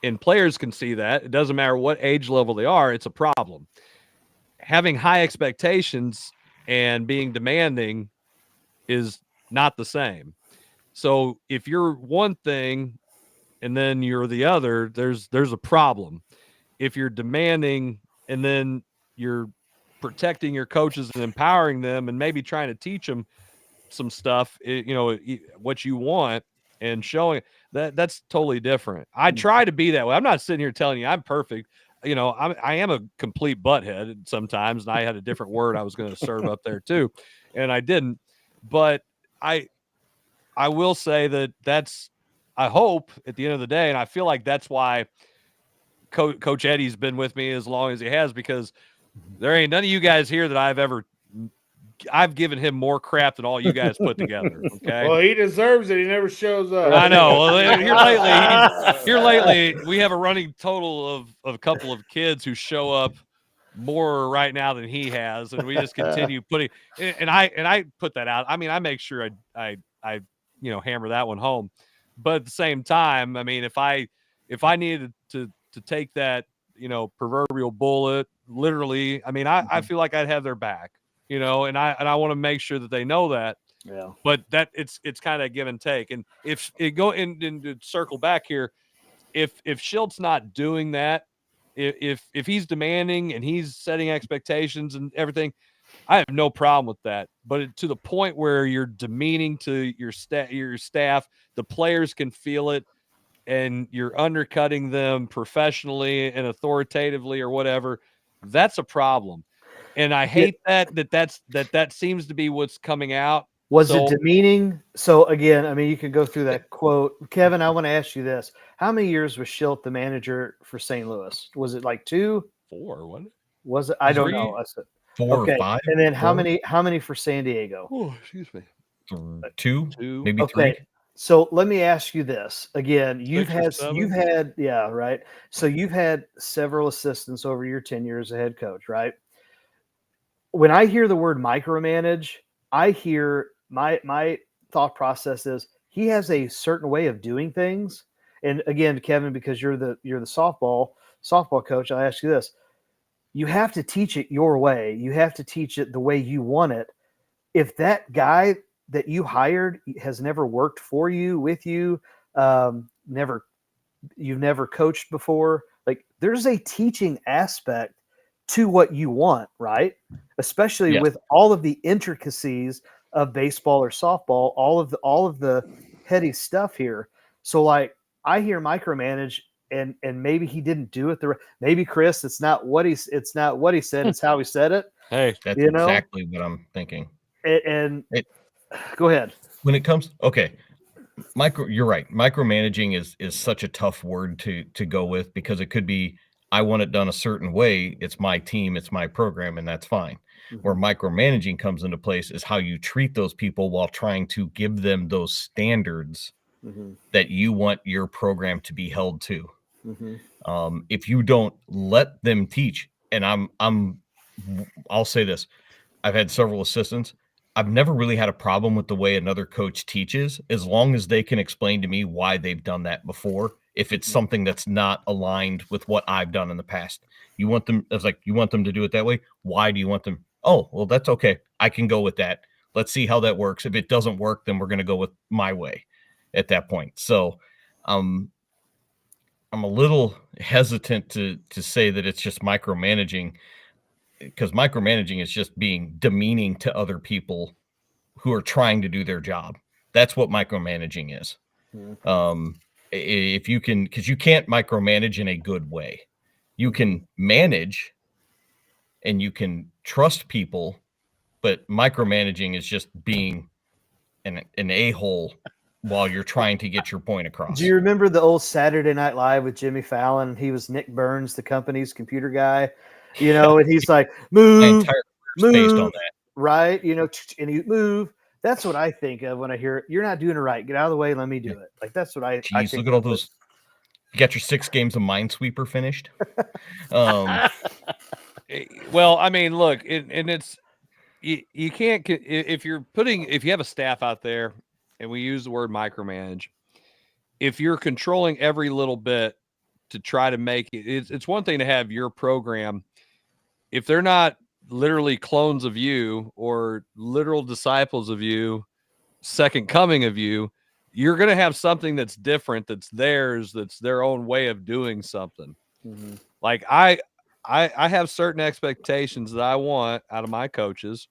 and players can see that, it doesn't matter what age level they are, it's a problem. Having high expectations and being demanding is not the same. So if you're one thing and then you're the other, there's a problem. If you're demanding and then you're protecting your coaches and empowering them and maybe trying to teach them some stuff, what you want, and showing that's totally different. I try to be that way. I'm not sitting here telling you I'm perfect. I am a complete butthead sometimes, and I had a different word I was going to serve up there too, and I didn't. But I will say that's, I hope at the end of the day, and I feel like that's why Coach Eddie's been with me as long as he has, because there ain't none of you guys here that I've given him more crap than all you guys put together. Okay. Well, he deserves it. He never shows up. I know. Well, here lately, we have a running total of a couple of kids who show up more right now than he has, and we just continue putting. And I put that out. I mean, I make sure I hammer that one home. But at the same time, I mean, if I needed to take that proverbial bullet literally, I mean, I feel like I'd have their back. And I want to make sure that they know that. Yeah. But that it's kind of give and take. And if it go in to circle back here, if Schilt's not doing that, if he's demanding and he's setting expectations and everything, I have no problem with that. But to the point where you're demeaning to your staff, the players can feel it, and you're undercutting them professionally and authoritatively or whatever, that's a problem. And I hate that seems to be what's coming out. Was it demeaning? So again, I mean, you can go through that quote. Kevin, I want to ask you this. How many years was Schilt the manager for St. Louis? Was it like 2? 4, wasn't it? Was it? I don't know. I said 4 or 5. And then how many for San Diego? Oh, excuse me. 2, maybe 3. So let me ask you this again. 6 or 7? Yeah, right. So you've had several assistants over your tenure as a head coach, right? When I hear the word micromanage, I hear my thought process is he has a certain way of doing things. And again, Kevin, because you're the softball coach, I ask you this: you have to teach it your way. You have to teach it the way you want it. If that guy that you hired has never worked for you, with you, you've never coached before, like there's a teaching aspect to what you want, right? Especially with all of the intricacies of baseball or softball, all of the heady stuff here. So like I hear micromanage, and maybe he didn't do it maybe Chris, it's not what he said, it's how he said it. Hey, that's exactly what I'm thinking. Go ahead. When it comes, you're right. Micromanaging is such a tough word to go with, because it could be, I want it done a certain way. It's my team, it's my program, and that's fine. Mm-hmm. Where micromanaging comes into place is how you treat those people while trying to give them those standards that you want your program to be held to. Mm-hmm. If you don't let them teach, and I'll say this, I've had several assistants. I've never really had a problem with the way another coach teaches, as long as they can explain to me why they've done that before. if it's something that's not aligned with what I've done in the past. You want them, it's like, you want them to do it that way. Why do you want them? Oh, well, that's okay. I can go with that. Let's see how that works. If it doesn't work, then we're going to go with my way at that point. So I'm a little hesitant to say that it's just micromanaging, because micromanaging is just being demeaning to other people who are trying to do their job. That's what micromanaging is. If you can, because you can't micromanage in a good way. You can manage and you can trust people, but micromanaging is just being an a-hole while you're trying to get your point across. Do you remember the old Saturday Night Live with Jimmy Fallon? He was Nick Burns, the company's computer guy, and he's like, move, based on that. Right? And you move. That's what I think of when I hear it. You're not doing it right. Get out of the way. Let me do it. Like, that's what I think. Look at all those. You got your 6 games of Minesweeper finished. Well, I mean, look, and it's, you can't, if you have a staff out there, and we use the word micromanage, if you're controlling every little bit to try to make it's one thing to have your program. If they're not literally clones of you or literal disciples of you, second coming of you, you're going to have something that's different, that's theirs, that's their own way of doing something. Mm-hmm. Like I have certain expectations that I want out of my coaches,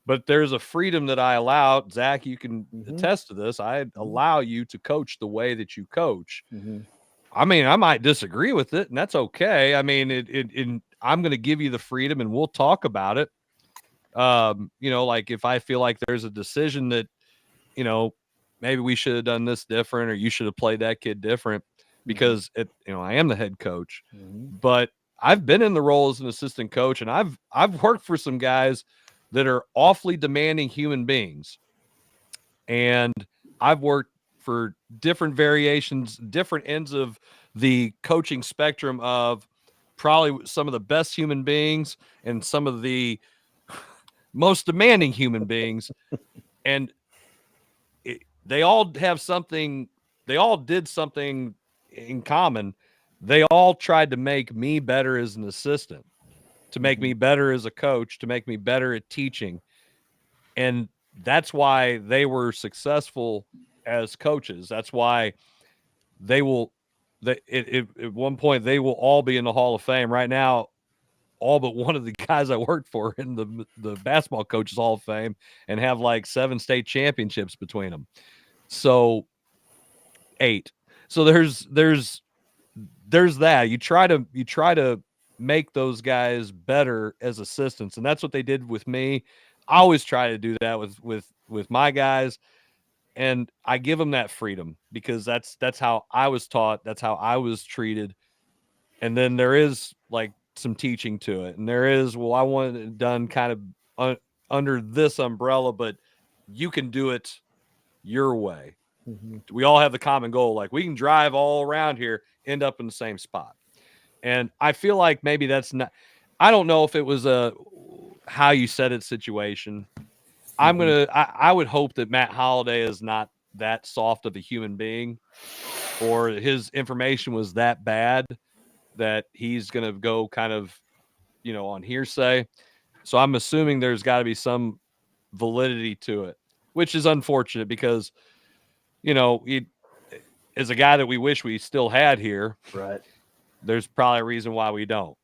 but there's a freedom that I allow. Zach, you can attest to this. I allow you to coach the way that you coach. Mm-hmm. I mean, I might disagree with it, and that's okay. I mean, I'm going to give you the freedom, and we'll talk about it. Like if I feel like there's a decision that, maybe we should have done this different, or you should have played that kid different, because I am the head coach. But I've been in the role as an assistant coach, and I've worked for some guys that are awfully demanding human beings, and I've worked for different variations, different ends of the coaching spectrum of probably some of the best human beings and some of the most demanding human beings. And they all have something, they all did something in common. They all tried to make me better as an assistant, to make me better as a coach, to make me better at teaching. And that's why they were successful as coaches. That's why at one point they will all be in the Hall of Fame. Right now, all but one of the guys I worked for in the basketball coaches Hall of Fame, and have like 7 state championships between them. So 8. So there's that. You try to make those guys better as assistants, and that's what they did with me. I always try to do that with my guys, and I give them that freedom because that's how I was taught, that's how I was treated. And then there is like some teaching to it, and there is, well, I want it done kind of under this umbrella, but you can do it your way. We all have the common goal, like we can drive all around here, end up in the same spot. And I feel like maybe that's not, I don't know if it was a how you said it situation. I would hope that Matt Holliday is not that soft of a human being, or his information was that bad that he's going to go kind of, on hearsay. So I'm assuming there's got to be some validity to it, which is unfortunate because, he is a guy that we wish we still had here. Right. There's probably a reason why we don't.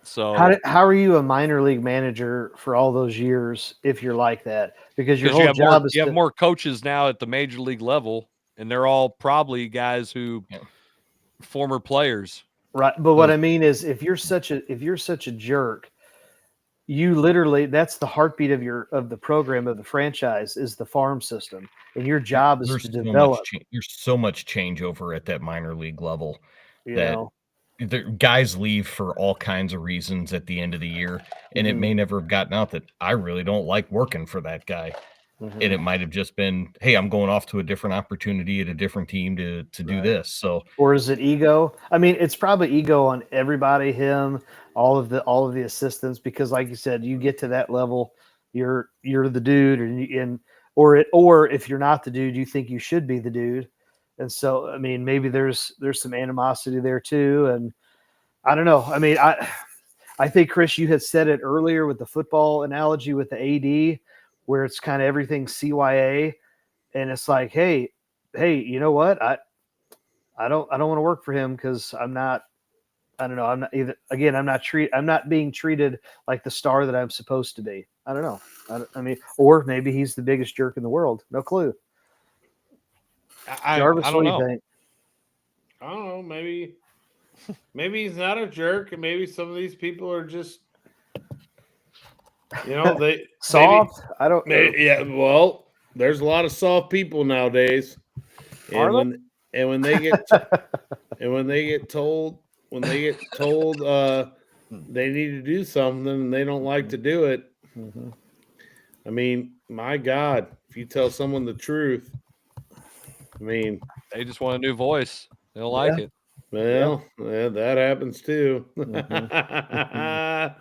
So how are you a minor league manager for all those years if you're like that? Because your whole job is you have more coaches now at the major league level, and they're all probably guys who former players. Right. But what I mean is if you're such a jerk, you literally, that's the heartbeat of the program, of the franchise, is the farm system. And your job is to develop. There's so much changeover at that minor league level that the guys leave for all kinds of reasons at the end of the year. And it may never have gotten out that I really don't like working for that guy. And it might have just been, hey, I'm going off to a different opportunity at a different team to do this. So, or is it ego? I mean, it's probably ego on everybody, him, all of the assistants, because like you said, you get to that level, you're the dude, or if you're not the dude, you think you should be the dude. And so, I mean, maybe there's some animosity there too. And I don't know. I mean, I think, Chris, you had said it earlier with the football analogy with the AD, where it's kind of everything CYA, and it's like, hey, you know what? I don't want to work for him because I'm not. I don't know. I'm not either. Again, I'm not being treated like the star that I'm supposed to be. I don't know. I mean, or maybe he's the biggest jerk in the world. No clue. Jarvis, I what don't do know. you think? I don't know. Maybe he's not a jerk, and maybe some of these people are just, they soft. I don't. Yeah. Well, there's a lot of soft people nowadays, and when they get told they need to do something and they don't like to do it. Mm-hmm. I mean, my God, if you tell someone the truth, I mean, they just want a new voice. They don't like it. Well, that happens too. Mm-hmm.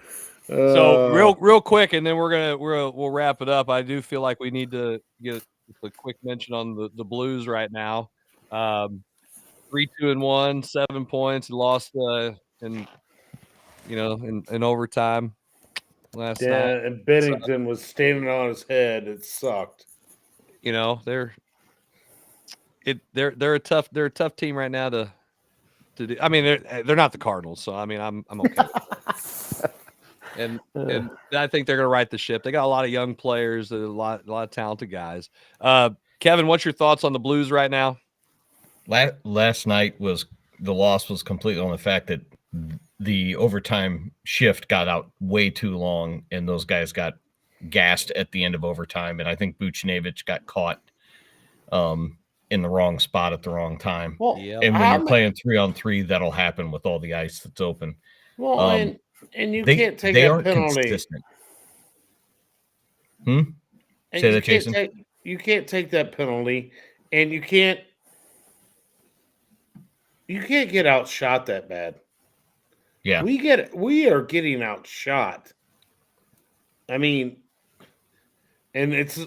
So real quick, and then we'll wrap it up. I do feel like we need to get a quick mention on the Blues right now. 3-2-1, 7 points, lost in overtime last night. And Bennington was standing on his head. It sucked. They're a tough team right now to do. I mean, they're not the Cardinals, so I mean, I'm okay. And I think they're going to right the ship. They got a lot of young players, a lot of talented guys. Kevin, what's your thoughts on the Blues right now? Last night the loss was completely on the fact that the overtime shift got out way too long, and those guys got gassed at the end of overtime. And I think Buchnevich got caught in the wrong spot at the wrong time. Well, and when you're playing 3-on-3, that'll happen with all the ice that's open. Well, and you can't take that penalty. Consistent. Say that, Jason. You can't take that penalty, and you can't get outshot that bad. Yeah, we are getting outshot. I mean, and it's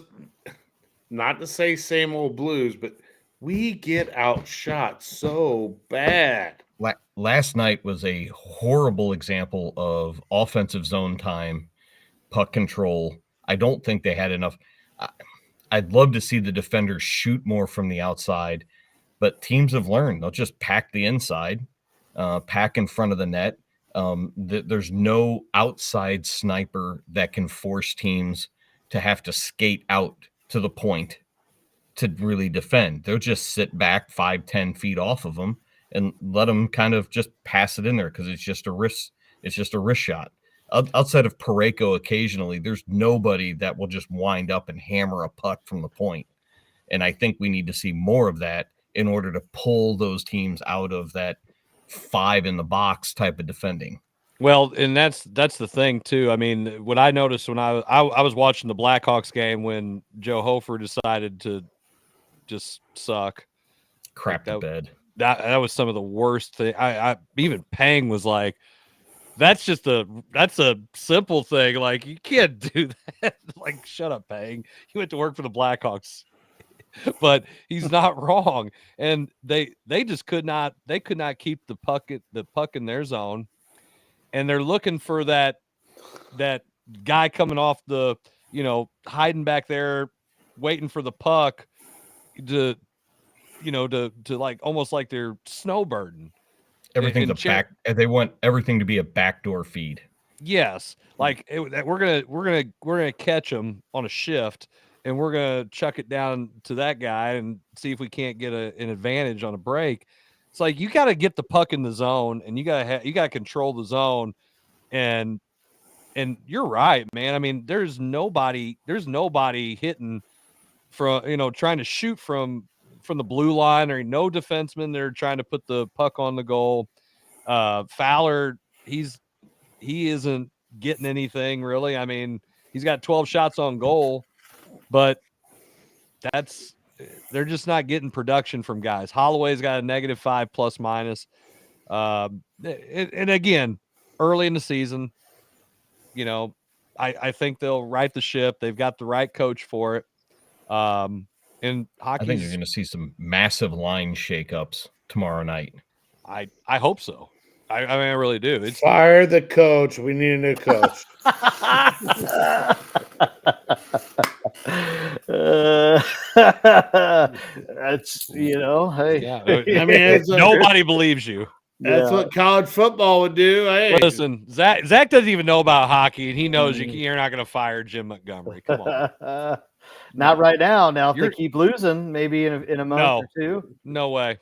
not to say same old Blues, but we get outshot so bad. Last night was a horrible example of offensive zone time, puck control. I don't think they had enough. I'd love to see the defenders shoot more from the outside, but teams have learned. They'll just pack the inside, pack in front of the net. There's no outside sniper that can force teams to have to skate out to the point to really defend. They'll just sit back 5-10 feet off of them and let them kind of just pass it in there because it's just a wrist shot. Outside of Parayko occasionally, there's nobody that will just wind up and hammer a puck from the point. And I think we need to see more of that in order to pull those teams out of that 5 in the box type of defending. Well, and that's the thing too. I mean, what I noticed when I was watching the Blackhawks game when Joe Hofer decided to just suck, crap the bed. That was some of the worst thing. I even Pang was like, that's a simple thing. Like, you can't do that. Like, shut up, Pang. He went to work for the Blackhawks. But he's not wrong. And they just could not keep the puck in their zone. And they're looking for that guy coming off the, hiding back there, waiting for the puck to like almost like they're snowbirding. Everything's they want everything to be a backdoor feed. Yes. Like we're gonna catch them on a shift, and we're gonna chuck it down to that guy and see if we can't get an advantage on a break. It's like you got to get the puck in the zone, and you got to control the zone, and you're right, man. I mean, there's nobody hitting from trying to shoot from the blue line, or no defenseman. They're trying to put the puck on the goal. Fowler, he isn't getting anything really. I mean, he's got 12 shots on goal, but they're just not getting production from guys. Holloway's got a -5 plus minus. And again, early in the season, I think they'll right the ship. They've got the right coach for it. And And hockey, I think you're going to see some massive line shakeups tomorrow night. I hope so. I mean, I really do. It's Fire the coach. We need a new coach. That's hey. Yeah, I mean, nobody believes you. That's what college football would do. Hey, Listen, Zach doesn't even know about hockey, and he knows you're not going to fire Jim Montgomery. Come on, not right now. Now, if they keep losing, maybe in a month or two. No way.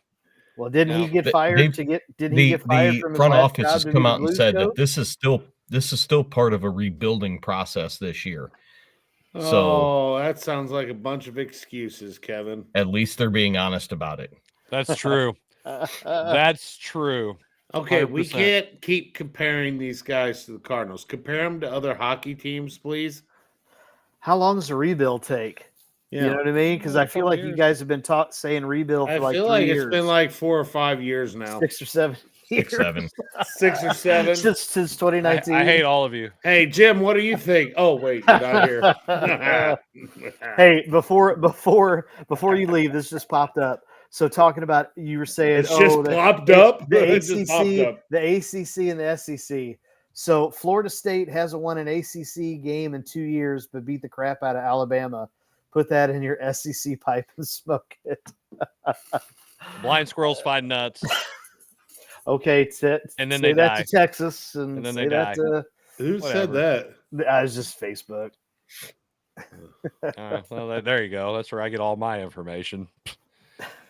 Well, didn't he get fired Didn't he get fired from the front his last office job has to come be out and Blues said coach? that this is still part of a rebuilding process this year. So that sounds like a bunch of excuses, Kevin. At least they're being honest about it. That's true. That's true. Okay, 100%. we can't keep comparing these guys to the Cardinals. Compare them to other hockey teams, please. How long does a rebuild take? Yeah. You know what I mean? Because I feel like you guys have been saying rebuild for like 3 years. It's been like 4 or 5 years now. 6 or 7 years. 6 or 7. Since 2019. I hate all of you. Hey, Jim, what do you think? Oh, wait, you're not here. Hey, before you leave, this just popped up. So talking about, you were saying, It's just popped up? The It just popped ACC, up. the ACC and the SEC. So Florida State hasn't won an ACC game in 2 years, but beat the crap out of Alabama. Put that in your SEC pipe and smoke it. Blind squirrels find nuts. Okay, and then say they that die. to Texas, and then say they that die. to Who said that? I was just Facebook. Well, there you go. That's where I get all my information.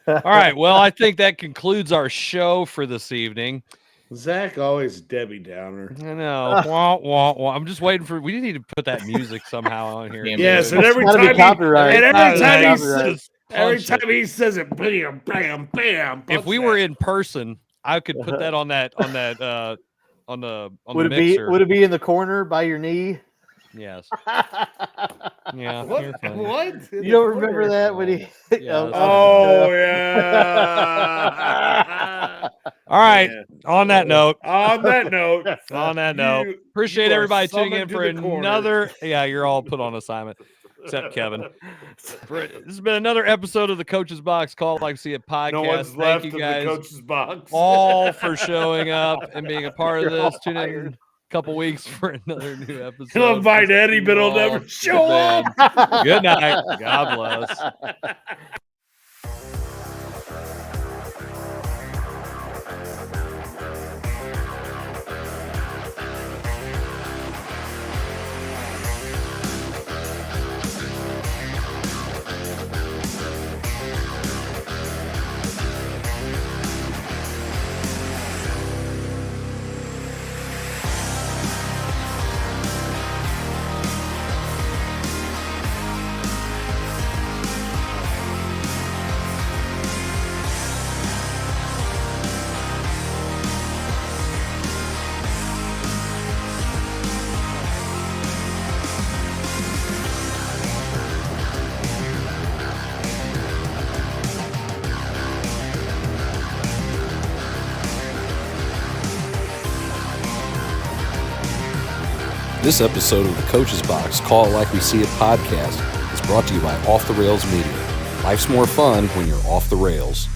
All right. Well, I think that concludes our show for this evening. Zach always Debbie Downer. I know. Wah, wah, wah. I'm just waiting for. We need to put that music somehow on here. Yes, and every time he says it, bam, bam, bam. If we were in person, I could put that on the Would it be in the corner by your knee? Yes. Yeah. What? You don't remember that when he? Yes. Oh yeah. All right. On that note. Appreciate everybody tuning in for another. Yeah, you're all put on assignment, except Kevin. This has been another episode of the Coach's Box Call Like See It podcast. No one's Thank left you of guys the Coach's Box. all for showing up and being a part of this. Tune in a couple weeks for another new episode. He'll invite Eddie, but he'll never show up. Good night. God bless. This episode of the Coach's Box Call It Like We See It podcast is brought to you by Off the Rails Media. Life's more fun when you're off the rails.